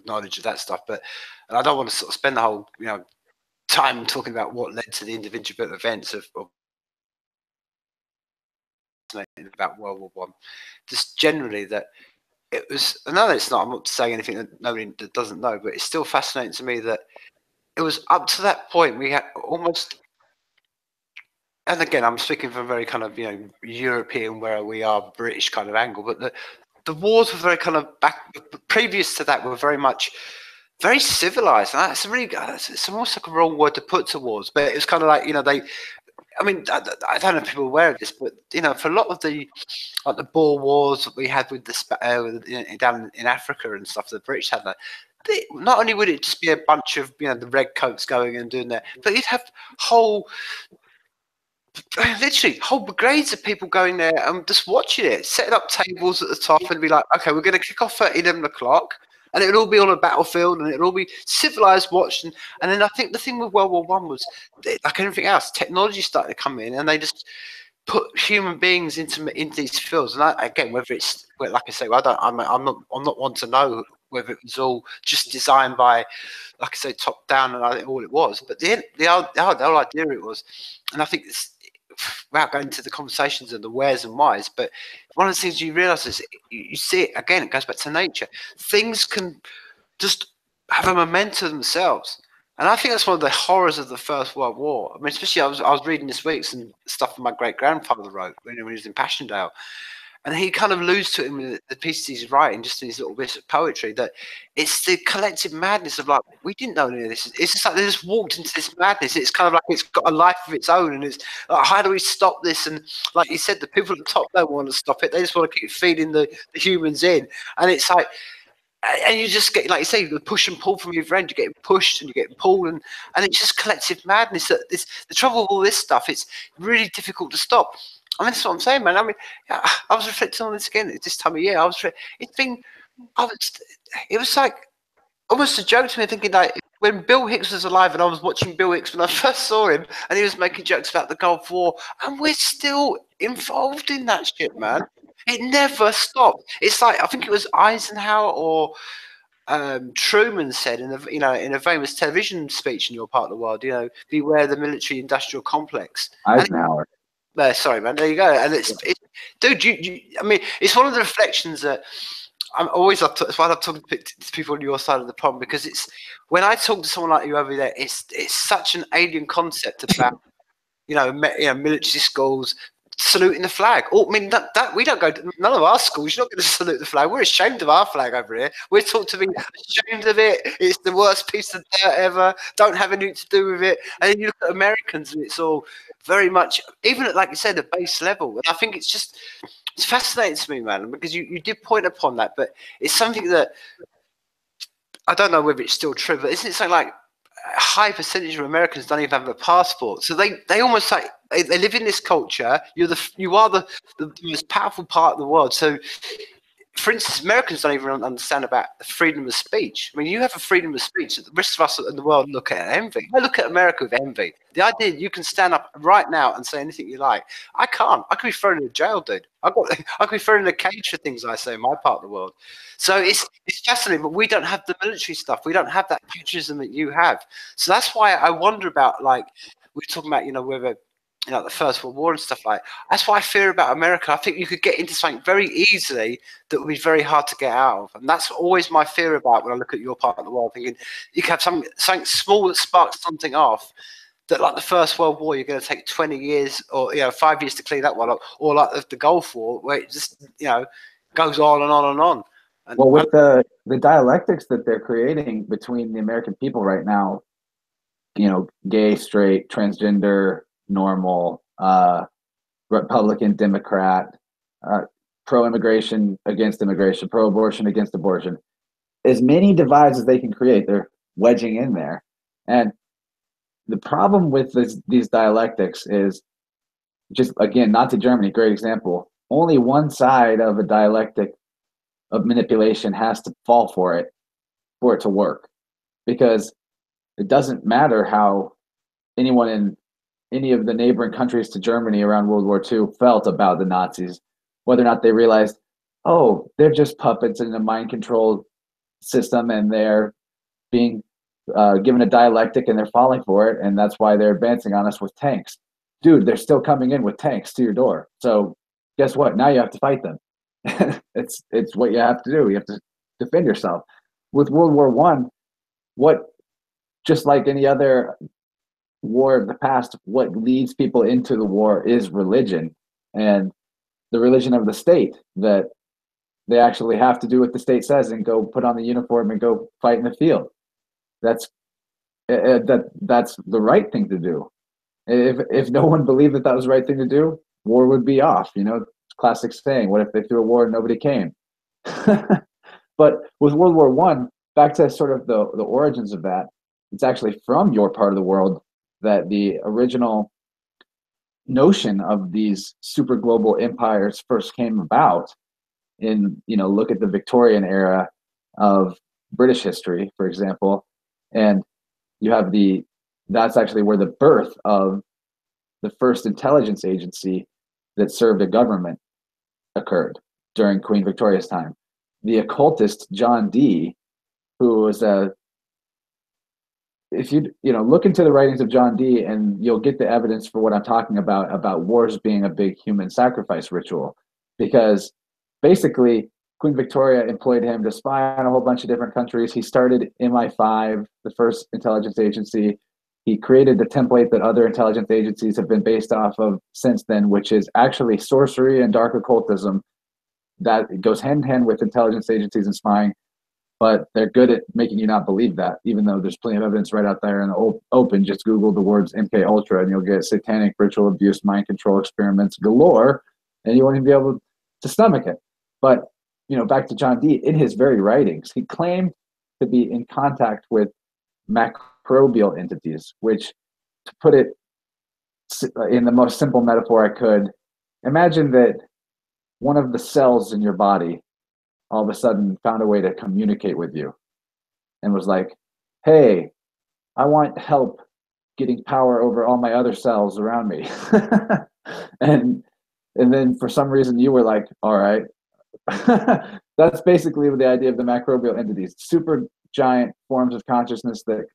knowledge of that stuff, but and I don't want to sort of spend the whole time talking about what led to the individual events of about World War One. Just generally that it was. No, it's not. I'm not saying anything that nobody that doesn't know, but it's still fascinating to me that it was up to that point we had almost. And again, I'm speaking from a very kind of European, where we are British kind of angle, but the wars were very kind of back. Previous to that, were very much very civilized, and that's really it's almost like a wrong word to put to wars, but it was kind of like they. I mean, I don't know if people are aware of this, but for a lot of the like the Boer Wars that we had with down in Africa and stuff, the British had that. Not only would it just be a bunch of the redcoats going and doing that, but you'd have literally whole brigades of people going there and just watching it, setting up tables at the top and be like, okay, we're going to kick off at 11 o'clock. And it'll all be on a battlefield, and it'll all be civilized watching. And then I think the thing with World War One was, like anything else, technology started to come in, and they just put human beings into these fields. And again, whether it's like I say, I'm not one to know whether it was all just designed by, like I say, top down, and I think all it was. But the whole idea it was, and I think it's, without going into the conversations and the wheres and whys, but one of the things you realise is you see it again. It goes back to nature. Things can just have a momentum themselves, and I think that's one of the horrors of the First World War. I mean, especially I was reading this week some stuff that my great grandfather wrote when he was in Passchendaele. And he kind of alludes to it in the pieces he's writing, just in his little bits of poetry, that it's the collective madness of like, we didn't know any of this. It's just like they just walked into this madness. It's kind of like it's got a life of its own, and it's like, how do we stop this? And like you said, the people at the top don't want to stop it. They just want to keep feeding the humans in. And it's like, and you just get, like you say, the push and pull from your end. You're getting pushed and you're getting pulled, and it's just collective madness. That the trouble with all this stuff. It's really difficult to stop. I mean, that's what I'm saying, man. I mean, I was reflecting on this again at this time of year. It's been, it was like almost a joke to me, thinking like when Bill Hicks was alive, and I was watching Bill Hicks when I first saw him, and he was making jokes about the Gulf War, and we're still involved in that shit, man. It never stopped. It's like I think it was Eisenhower or Truman said in a famous television speech in your part of the world, beware the military-industrial complex. Eisenhower. Sorry, man. There you go. And dude. I mean, it's one of the reflections that I'm always up to. That's why I love talking to people on your side of the pond, because it's when I talk to someone like you over there, it's such an alien concept about military schools saluting the flag. I mean, that we don't go to none of our schools. You're not going to salute the flag. We're ashamed of our flag over here. We're taught to be ashamed of it. It's the worst piece of dirt ever. Don't have anything to do with it. And then you look at Americans, and it's all very much, even at, like you said, a base level. And I think it's fascinating to me, man, because you did point upon that, but it's something that I don't know whether it's still true, but isn't it something like a high percentage of Americans don't even have a passport? So they almost like they live in this culture. You are the most powerful part of the world. So, for instance, Americans don't even understand about freedom of speech. I mean, you have a freedom of speech that the rest of us in the world look at envy. I look at America with envy. The idea you can stand up right now and say anything you like. I can't. I could be thrown in jail, dude. I could be thrown in a cage for things I say in my part of the world. So it's fascinating, but we don't have the military stuff. We don't have that patriotism that you have. So that's why I wonder about, like, we're talking about, whether the First World War and stuff like that. That's what I fear about America. I think you could get into something very easily that would be very hard to get out of. And that's always my fear about when I look at your part of the world, thinking you could have something small that sparks something off, that like the First World War, you're going to take 20 years or 5 years to clean that one up, or like the Gulf War, where it just goes on and on and on. Well, with the dialectics that they're creating between the American people right now, you know, gay, straight, transgender, normal, Republican, Democrat, pro-immigration against immigration, pro-abortion against abortion, as many divides as they can create, they're wedging in there. And the problem with these dialectics is, just again, Nazi Germany, great example. Only one side of a dialectic of manipulation has to fall for it to work, because it doesn't matter how anyone in any of the neighboring countries to Germany around World War II felt about the Nazis, whether or not they realized, oh, they're just puppets in a mind controlled system and they're being given a dialectic and they're falling for it, and that's why they're advancing on us with tanks. Dude, they're still coming in with tanks to your door. So guess what? Now you have to fight them. It's what you have to do. You have to defend yourself. With World War One, what, just like any other war of the past, what leads people into the war is religion, and the religion of the state, that they actually have to do what the state says and go put on the uniform and go fight in the field. That's that's the right thing to do. If no one believed that that was the right thing to do, war would be off. You know, classic saying, "What if they threw a war and nobody came?" But with World War One, back to sort of the origins of that, it's actually from your part of the world that the original notion of these super global empires first came about. In, you know, look at the Victorian era of British history, for example, and you have that's actually where the birth of the first intelligence agency that served a government occurred, during Queen Victoria's time. The occultist John Dee, who was a, if you look into the writings of John Dee, and you'll get the evidence for what I'm talking about wars being a big human sacrifice ritual, because basically Queen Victoria employed him to spy on a whole bunch of different countries. He started MI5, the first intelligence agency. He created the template that other intelligence agencies have been based off of since then, which is actually sorcery and dark occultism. That goes hand in hand with intelligence agencies and spying, but they're good at making you not believe that, even though there's plenty of evidence right out there in the open. Just Google the words MK Ultra and you'll get satanic ritual abuse, mind control experiments galore, and you won't even be able to stomach it. But, back to John Dee, in his very writings, he claimed to be in contact with macrobial entities, which, to put it in the most simple metaphor I could, imagine that one of the cells in your body all of a sudden found a way to communicate with you and was like, hey, I want help getting power over all my other cells around me. and then for some reason you were like, all right. That's basically the idea of the macrobial entities, super giant forms of consciousness that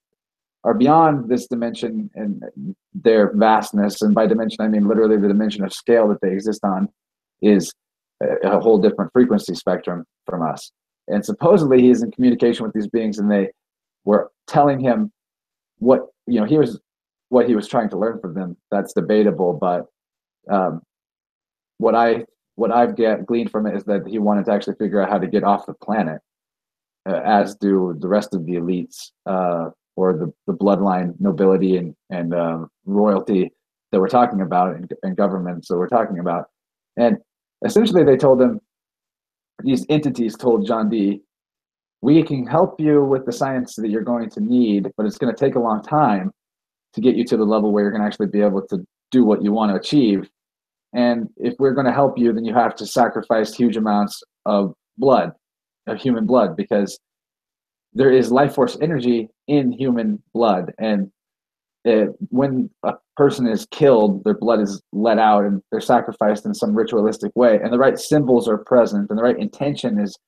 are beyond this dimension and their vastness. And by dimension, I mean literally the dimension of scale that they exist on is a whole different frequency spectrum from us. And supposedly he is in communication with these beings, and they were telling him what he was trying to learn from them. That's debatable, but what I've gleaned from it is that he wanted to actually figure out how to get off the planet, as do the rest of the elites, or the bloodline nobility and royalty that we're talking about, and governments that we're talking about. And essentially they told him, these entities told John Dee, we can help you with the science that you're going to need, but it's going to take a long time to get you to the level where you're going to actually be able to do what you want to achieve. And if we're going to help you, then you have to sacrifice huge amounts of blood, of human blood, because there is life force energy in human blood. And when a person is killed, their blood is let out and they're sacrificed in some ritualistic way, and the right symbols are present and the right intention is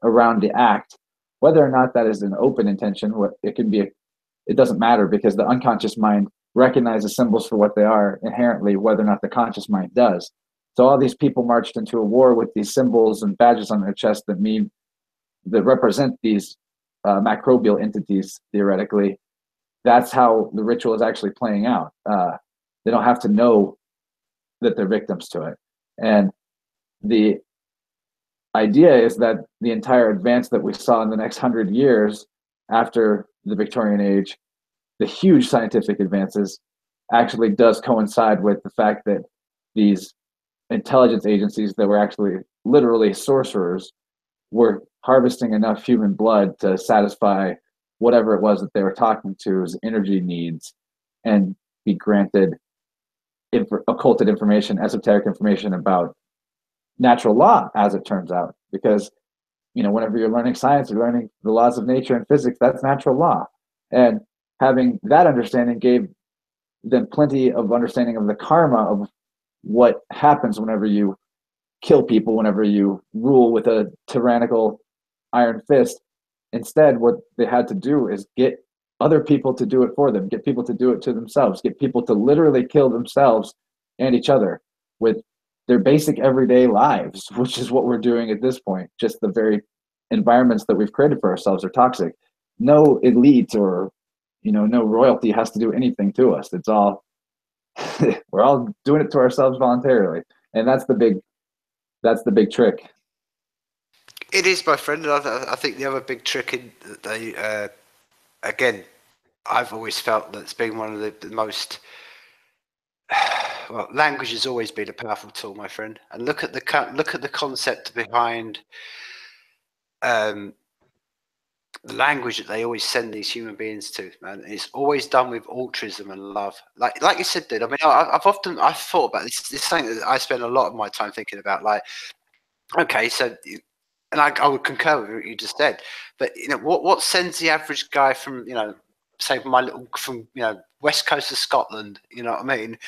around the act. Whether or not that is an open intention, it doesn't matter, because the unconscious mind recognizes symbols for what they are inherently, whether or not the conscious mind does. So all these people marched into a war with these symbols and badges on their chest that represent these macrobial entities, theoretically. That's how the ritual is actually playing out. They don't have to know that they're victims to it. And idea is that the entire advance that we saw in the next 100 years after the Victorian age, the huge scientific advances, actually does coincide with the fact that these intelligence agencies that were actually literally sorcerers were harvesting enough human blood to satisfy whatever it was that they were talking to's energy needs and be granted occulted information, esoteric information about natural law, as it turns out. Because, whenever you're learning science, you're learning the laws of nature and physics, that's natural law. And having that understanding gave them plenty of understanding of the karma of what happens whenever you kill people, whenever you rule with a tyrannical iron fist. Instead, what they had to do is get other people to do it for them, get people to do it to themselves, get people to literally kill themselves and each other with their basic everyday lives, which is what we're doing at this point. Just the very environments that we've created for ourselves are toxic. No elite or no royalty has to do anything to us. It's all we're all doing it to ourselves voluntarily, and that's the big trick. It is, my friend. And I think the other big trick in that they, again, I've always felt that's been one of the most. Well, language has always been a powerful tool, my friend. And look at the concept behind the language that they always send these human beings to, man. It's always done with altruism and love. Like you said, dude. I mean, I've thought about this. This is something that I spend a lot of my time thinking about. Like, okay, so, and I would concur with what you just said. But what sends the average guy from say from west coast of Scotland, you know what I mean?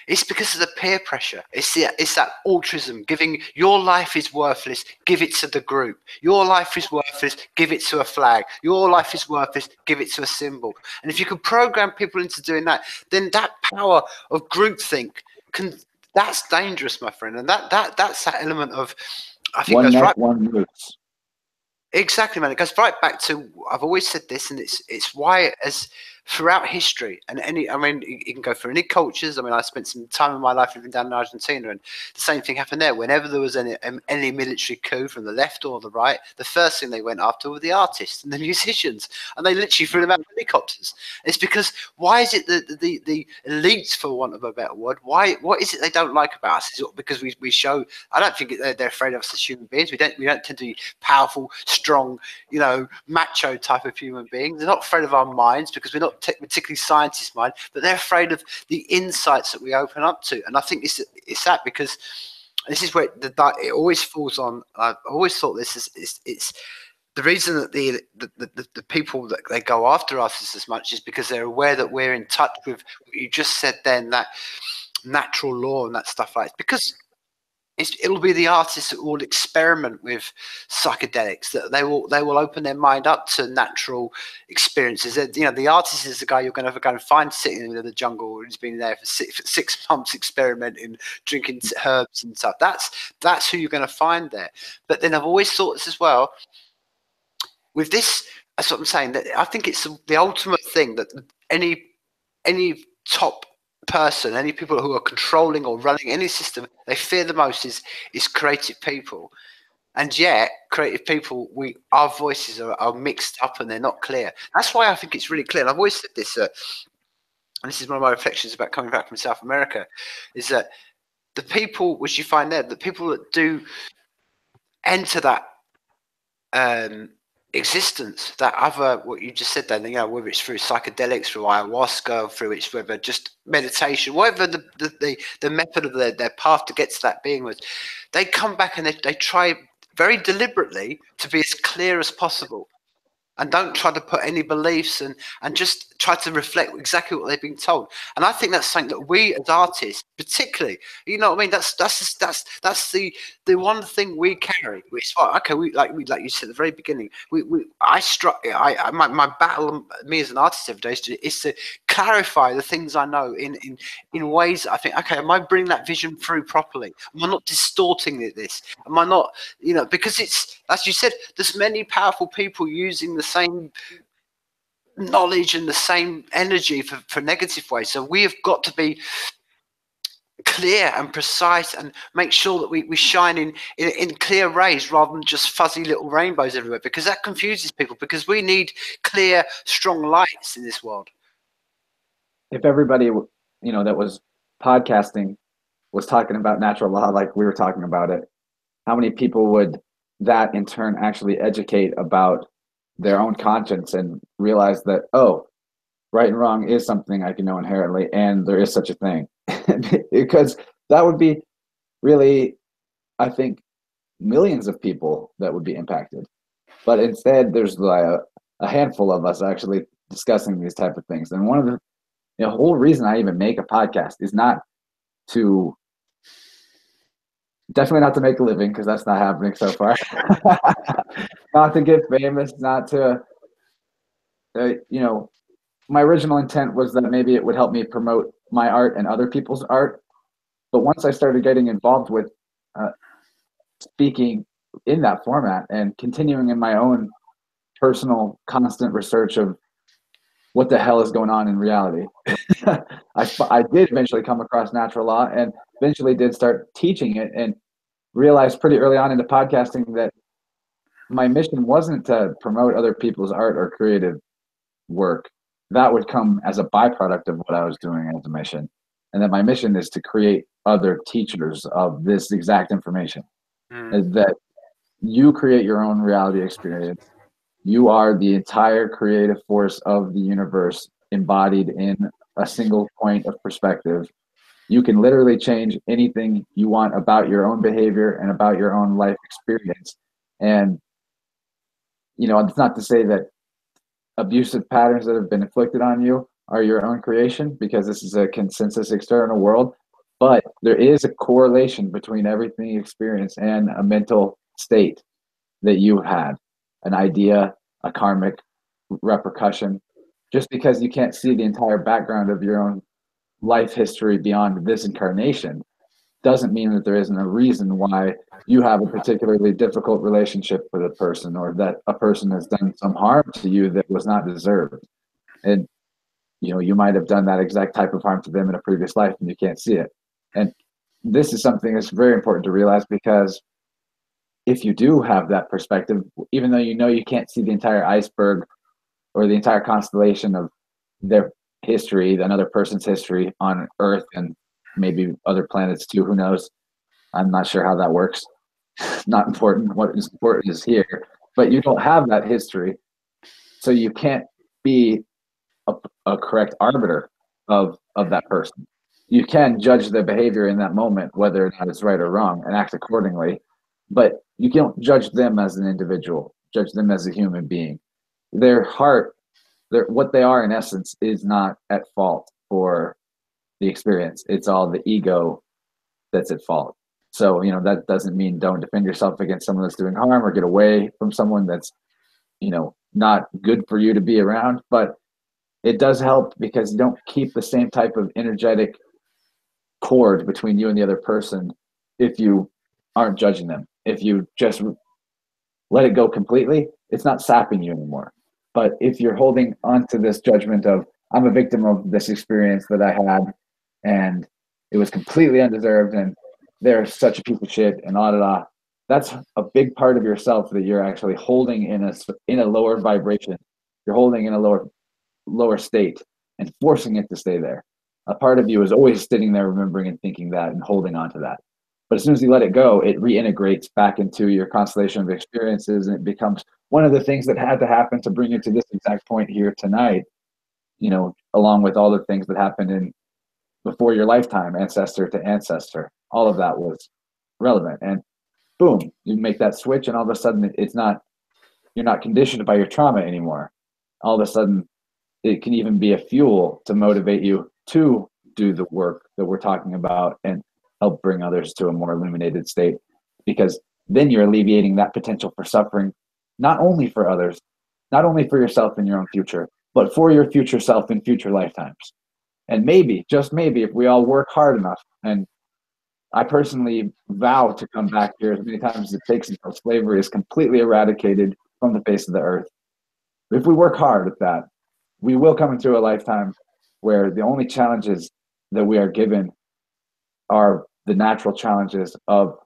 It's because of the peer pressure. It's that altruism, giving your life is worthless, give it to the group. Your life is worthless, give it to a flag. Your life is worthless, give it to a symbol. And if you can program people into doing that, then that power of groupthink that's dangerous, my friend. And that's that element of, I think, one goes neck, right. one moose. Exactly, man. It goes right back to, I've always said this, and it's why, as throughout history, and I mean, you can go through any cultures. I mean, I spent some time in my life living down in Argentina, and the same thing happened there. Whenever there was any military coup from the left or the right, the first thing they went after were the artists and the musicians, and they literally threw them out of helicopters. It's because, why is it that the elites, for want of a better word, what is it they don't like about us? Is it because we show? I don't think they're afraid of us as human beings. We don't tend to be powerful, strong, macho type of human beings. They're not afraid of our minds because we're not particularly scientist mind, but they're afraid of the insights that we open up to. And I think it's that, because this is where it always falls on. I've always thought this is it's the reason that the people that they go after us as much is because they're aware that we're in touch with what you just said then, that natural law and that stuff like that. Because it'll be the artists that will experiment with psychedelics, that they will open their mind up to natural experiences. The artist is the guy you're going to go and find sitting in the jungle who's been there for 6 months experimenting, drinking herbs and stuff. That's who you're going to find there. But then I've always thought this as well. With this, that's what I'm saying. That I think it's the ultimate thing that any top person, any people who are controlling or running any system, they fear the most is creative people. And yet, creative people, our voices are mixed up and they're not clear. That's why I think it's really clear. And I've always said this, and this is one of my reflections about coming back from South America, is that the people, which you find there, the people that do enter that existence, that other, what you just said then, whether it's through psychedelics, through ayahuasca, through it's whether just meditation, whatever the method of their path to get to that being was, they come back and they try very deliberately to be as clear as possible, and don't try to put any beliefs and just try to reflect exactly what they've been told. And I think that's something that we as artists, particularly, you know what I mean, that's the one thing we carry. It's like, okay, like you said at the very beginning, my battle, me as an artist every day, is to clarify the things I know in ways that I think, okay, am I bringing that vision through properly? Am I not distorting this? Am I not, because it's, as you said, there's many powerful people using the same knowledge and the same energy for negative ways. So we have got to be clear and precise, and make sure that we shine in clear rays rather than just fuzzy little rainbows everywhere, because that confuses people, because we need clear, strong lights in this world. If everybody, that was podcasting was talking about natural law like we were talking about it, how many people would that in turn actually educate about their own conscience and realize that, oh, right and wrong is something I can know inherently, and there is such a thing. Because that would be really, I think, millions of people that would be impacted. But instead, there's like a handful of us actually discussing these type of things. And one of the whole reason I even make a podcast is not to, definitely not to make a living, because that's not happening so far. Not to get famous, not to, my original intent was that maybe it would help me promote my art and other people's art. But once I started getting involved with speaking in that format and continuing in my own personal constant research of what the hell is going on in reality, I did eventually come across natural law and eventually did start teaching it, and realized pretty early on into podcasting that my mission wasn't to promote other people's art or creative work. That would come as a byproduct of what I was doing as a mission. And that my mission is to create other teachers of this exact information. That you create your own reality experience. You are the entire creative force of the universe embodied in a single point of perspective. You can literally change anything you want about your own behavior and about your own life experience. And, it's not to say that abusive patterns that have been inflicted on you are your own creation, because this is a consensus external world. But there is a correlation between everything you experience and a mental state that you had, an idea, a karmic repercussion. Just because you can't see the entire background of your own life history beyond this incarnation doesn't mean that there isn't a reason why you have a particularly difficult relationship with a person, or that a person has done some harm to you that was not deserved. And you might have done that exact type of harm to them in a previous life and you can't see it. And this is something that's very important to realize, because if you do have that perspective, even though you can't see the entire iceberg or the entire constellation of their history, another person's history on Earth and maybe other planets too, who knows? I'm not sure how that works. Not important. What is important is here. But you don't have that history, so you can't be a correct arbiter of that person. You can judge their behavior in that moment, whether or not it's right or wrong, and act accordingly. But you don't judge them as an individual, judge them as a human being. Their heart, what they are in essence, is not at fault for the experience. It's all the ego that's at fault. So, that doesn't mean don't defend yourself against someone that's doing harm, or get away from someone that's, not good for you to be around. But it does help, because you don't keep the same type of energetic cord between you and the other person if you aren't judging them. If you just let it go completely, it's not sapping you anymore. But if you're holding onto this judgment of, I'm a victim of this experience that I had, and it was completely undeserved, and they're such a piece of shit, and that's a big part of yourself that you're actually holding in a lower vibration. You're holding in a lower state and forcing it to stay there. A part of you is always sitting there remembering and thinking that and holding on to that. But as soon as you let it go, it reintegrates back into your constellation of experiences, and it becomes one of the things that had to happen to bring you to this exact point here tonight, along with all the things that happened in before your lifetime, ancestor to ancestor. All of that was relevant. And boom, you make that switch, and all of a sudden you're not conditioned by your trauma anymore. All of a sudden, it can even be a fuel to motivate you to do the work that we're talking about and help bring others to a more illuminated state, because then you're alleviating that potential for suffering, not only for others, not only for yourself in your own future, but for your future self in future lifetimes. And maybe, just maybe, if we all work hard enough, and I personally vow to come back here as many times as it takes until slavery is completely eradicated from the face of the earth. If we work hard at that, we will come into a lifetime where the only challenges that we are given are the natural challenges of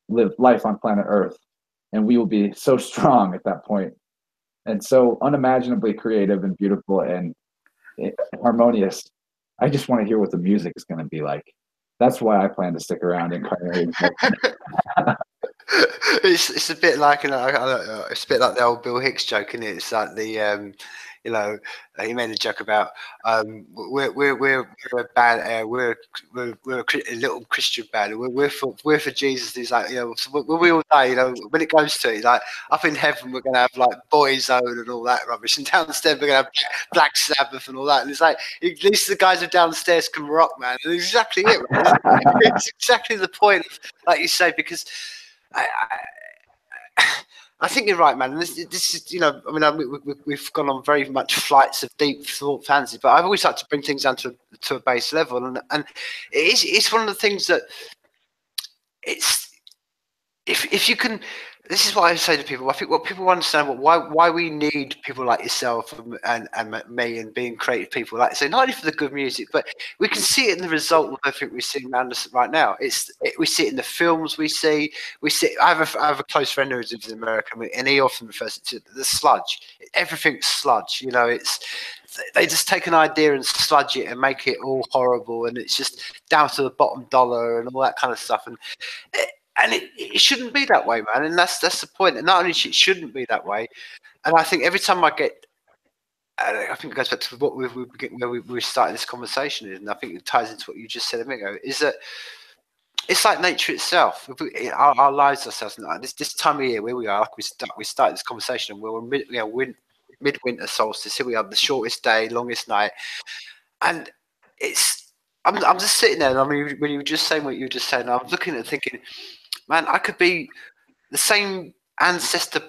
live life on planet Earth, and we will be so strong at that point, and so unimaginably creative and beautiful and harmonious. I just want to hear what the music is going to be like. That's why I plan to stick around in incarnating. It's a bit like, you know, I don't know, it's a bit like the old Bill Hicks joke, isn't it? It's like the you know, he made a joke about we're a band, a little Christian band. We're for Jesus. He's like, you know, so when we all die, you know, when it goes to it, like up in heaven we're gonna have like Boyzone and all that rubbish, and downstairs we're gonna have Black Sabbath and all that. And it's like at least the guys who downstairs can rock, man. And exactly it, man. It's exactly the point, like you say, because I, I think you're right, man. This is, you know, I mean, we've gone on very much flights of deep thought fantasy, but I've always liked to bring things down to a base level, and it's one of the things that it's if you can. This is what I say to people. I think what people understand why we need people like yourself and me and being creative people, like say, not only for the good music, but we can see it in the result of everything we're seeing around us right now. We see it in the films we see. We see. I have a close friend who lives in America, and he often refers to the sludge. Everything's sludge. You know, it's they just take an idea and sludge it and make it all horrible, and it's just down to the bottom dollar and all that kind of stuff. And it shouldn't be that way, man. And that's the point. And not only it shouldn't be that way, and I think every time I get, I think it goes back to what we started this conversation, and I think it ties into what you just said a minute ago. Is that it's like nature itself. Our lives ourselves, this time of year where we are, like we started this conversation, and we're midwinter solstice. Here we are, the shortest day, longest night, and it's. I'm just sitting there, and I mean, when you were just saying what you were just saying, I'm looking at it thinking, man, I could be the same ancestor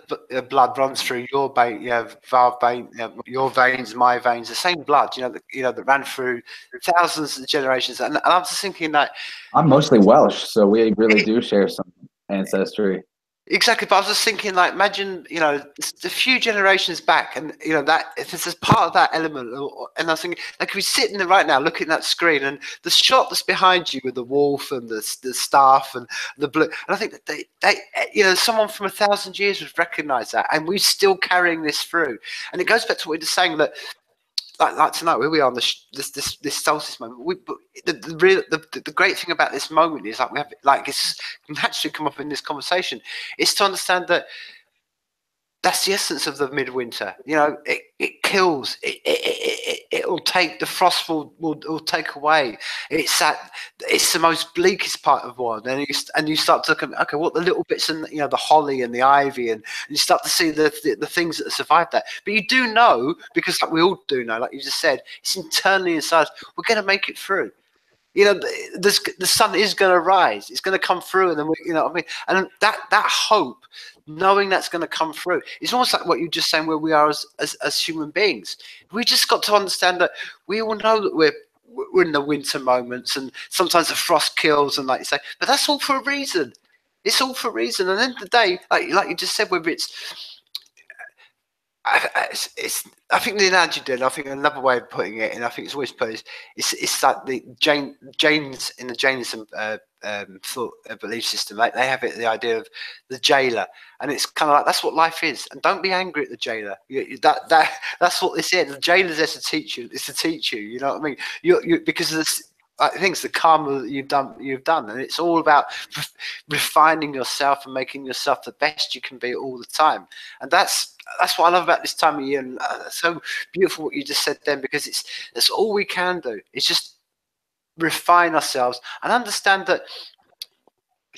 blood runs through your vein, your veins, my veins, the same blood, that ran through thousands of generations. And I'm just thinking that I'm mostly Welsh, so we really do share some ancestry. exactly, but I was just thinking, like, imagine, a few generations back, and that if it's part of that element, and I was thinking, like, we sitting there right now, looking at that screen, and the shot that's behind you with the wolf and the staff and the blue, and I think that they someone from 1,000 years would recognise that, and we're still carrying this through, and it goes back to what we were saying that. Like tonight, where we are on this solstice moment. The great thing about this moment is like we have it's naturally come up in this conversation. Is to understand that that's the essence of the midwinter. It kills. It'll take the frost will take away. It's the most bleakest part of the world, and you start to look at what the little bits and the holly and the ivy and you start to see the things that survived that. But you do know, because like we all do know, like you just said, it's internally inside. We're going to make it through. The sun is going to rise. It's going to come through, and then what I mean. And that hope, knowing that's going to come through, it's almost like what you're just saying, where we are as human beings. We just got to understand that we all know that we're in the winter moments, and sometimes the frost kills, and like you say, but that's all for a reason. It's all for a reason. And at the end of the day, like you just said, whether it's I think the analogy did. I think another way of putting it, and I think it's always put, it's like the Jains in the Jainism thought belief system. They have it, the idea of the jailer, and it's kind of like that's what life is. And don't be angry at the jailer. That's what this is. The jailer's there to teach you. It's to teach you. You know what I mean? You because of this. I think it's the karma that you've done, and it's all about refining yourself and making yourself the best you can be all the time. And that's what I love about this time of year, and so beautiful what you just said then, because that's all we can do. It's just refine ourselves and understand that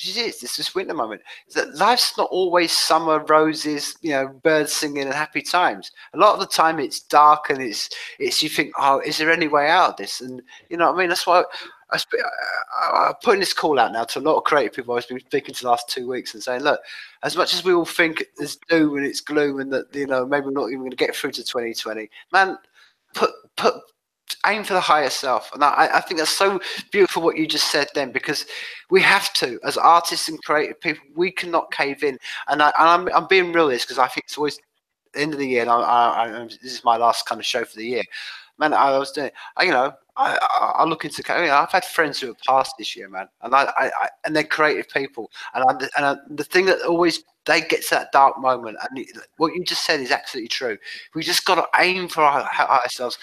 it's this winter moment. That life's not always summer roses, birds singing and happy times. A lot of the time it's dark and it's you think, oh, is there any way out of this? And you know what I mean? That's why I'm putting this call out now to a lot of creative people I've been speaking to the last 2 weeks and saying, look, as much as we all think there's doom and it's gloom and that maybe we're not even going to get through to 2020, man, put aim for the higher self. And I think that's so beautiful what you just said then, because we have to, as artists and creative people, we cannot cave in. And I'm being real this, because I think it's always the end of the year, and this is my last kind of show for the year. Man, I was doing, I'm I look into. I've had friends who have passed this year, man, and and they're creative people, the thing that always they get to that dark moment, and what you just said is absolutely true. We just got to aim for ourselves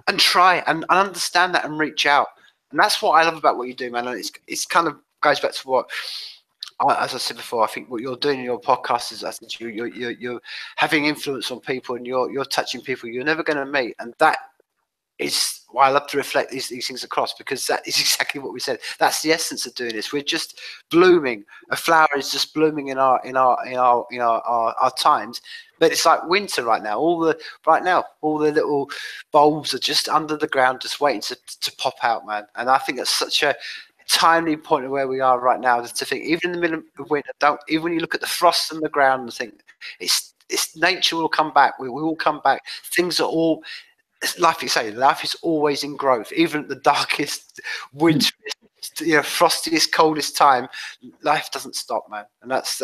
and try and understand that and reach out, and that's what I love about what you do, man. And it's kind of goes back to what. As I said before, I think what you're doing in your podcast is, I think you're having influence on people, and you're touching people you're never going to meet, and that is why I love to reflect these things across, because that is exactly what we said. That's the essence of doing this. We're just blooming. A flower is just blooming in our times, but it's like winter right now. All the little bulbs are just under the ground, just waiting to pop out, man. And I think that's such a timely point of where we are right now. To think, even in the middle of winter, even when you look at the frost on the ground and think it's nature will come back. We will come back. Things are all. Like you say, life is always in growth. Even at the darkest, winter, frostiest, coldest time, life doesn't stop, man. And that's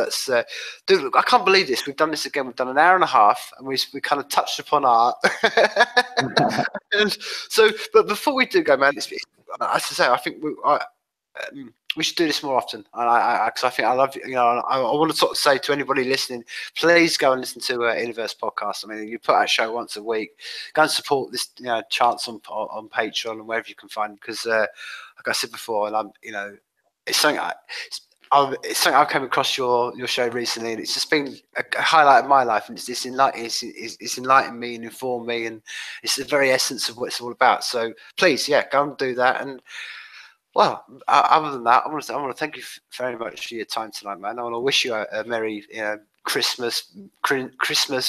dude. Look, I can't believe this. We've done this again. We've done an hour and a half, and we kind of touched upon art. And so, but before we do go, man, as I say, I think we should do this more often, and because I think I love I want to sort of say to anybody listening, please go and listen to Innerverse podcast. I mean, you put out a show once a week. Go and support this chance on Patreon and wherever you can find, because like I said before, and I'm it's something it's something I came across your show recently, and it's just been a highlight of my life, and it's enlightened me and informed me, and it's the very essence of what it's all about. So please, go and do that. And well, other than that, I want to thank you very much for your time tonight, man. I want to wish you a merry, Christmas,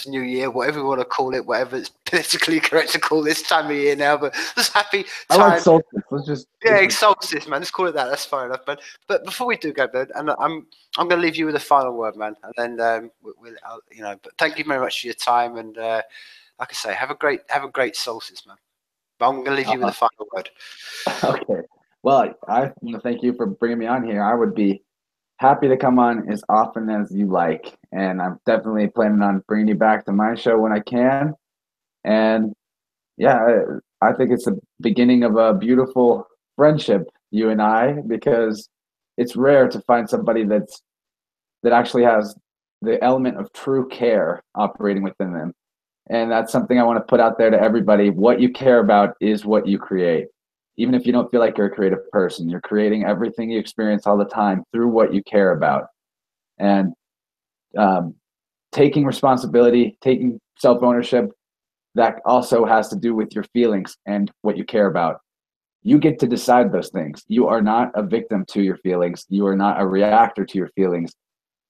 New Year, whatever you want to call it, whatever it's politically correct to call this time of year now. But just happy time. I like solstice. Let's just solstice, man. Let's call it that. That's fine enough, man. But before we do go, Ben, and I'm going to leave you with a final word, man, and then But thank you very much for your time, and like I say, have a great solstice, man. But I'm going to leave you with a final word. Okay. Well, I want to thank you for bringing me on here. I would be happy to come on as often as you like, and I'm definitely planning on bringing you back to my show when I can. And yeah, I think it's the beginning of a beautiful friendship, you and I, because it's rare to find somebody that actually has the element of true care operating within them. And that's something I want to put out there to everybody. What you care about is what you create. Even if you don't feel like you're a creative person, you're creating everything you experience all the time through what you care about. And taking responsibility, taking self-ownership, that also has to do with your feelings and what you care about. You get to decide those things. You are not a victim to your feelings. You are not a reactor to your feelings.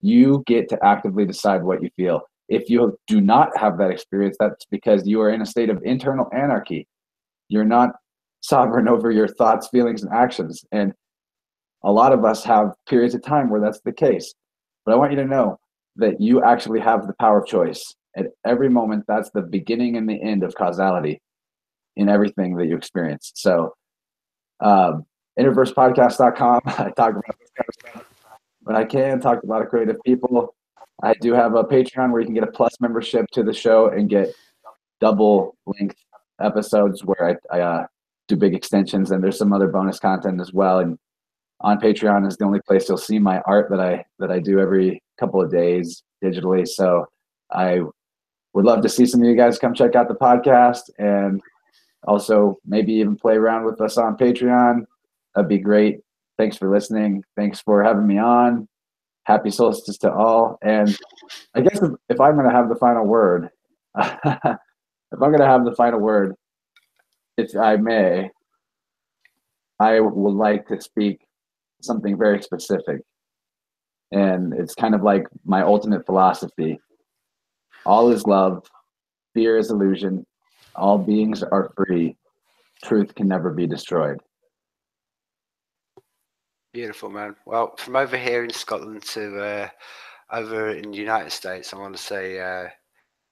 You get to actively decide what you feel. If you do not have that experience, that's because you are in a state of internal anarchy. You're not sovereign over your thoughts, feelings, and actions. And a lot of us have periods of time where that's the case. But I want you to know that you actually have the power of choice. At every moment, that's the beginning and the end of causality in everything that you experience. So, innerversepodcast.com, I talk about this kind of stuff when I can, talk to a lot of creative people. I do have a Patreon where you can get a plus membership to the show and get double length episodes where I do big extensions, and there's some other bonus content as well. And on Patreon is the only place you'll see my art that I do every couple of days digitally. So I would love to see some of you guys come check out the podcast, and also maybe even play around with us on Patreon. That'd be great. Thanks for listening. Thanks for having me on. Happy solstice to all. And I guess if I'm going to have the final word, if I may, I would like to speak something very specific. And it's kind of like my ultimate philosophy. All is love. Fear is illusion. All beings are free. Truth can never be destroyed. Beautiful, man. Well, from over here in Scotland to over in the United States, I want to say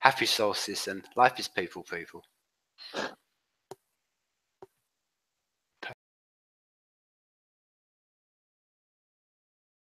happy solstice, and life is people.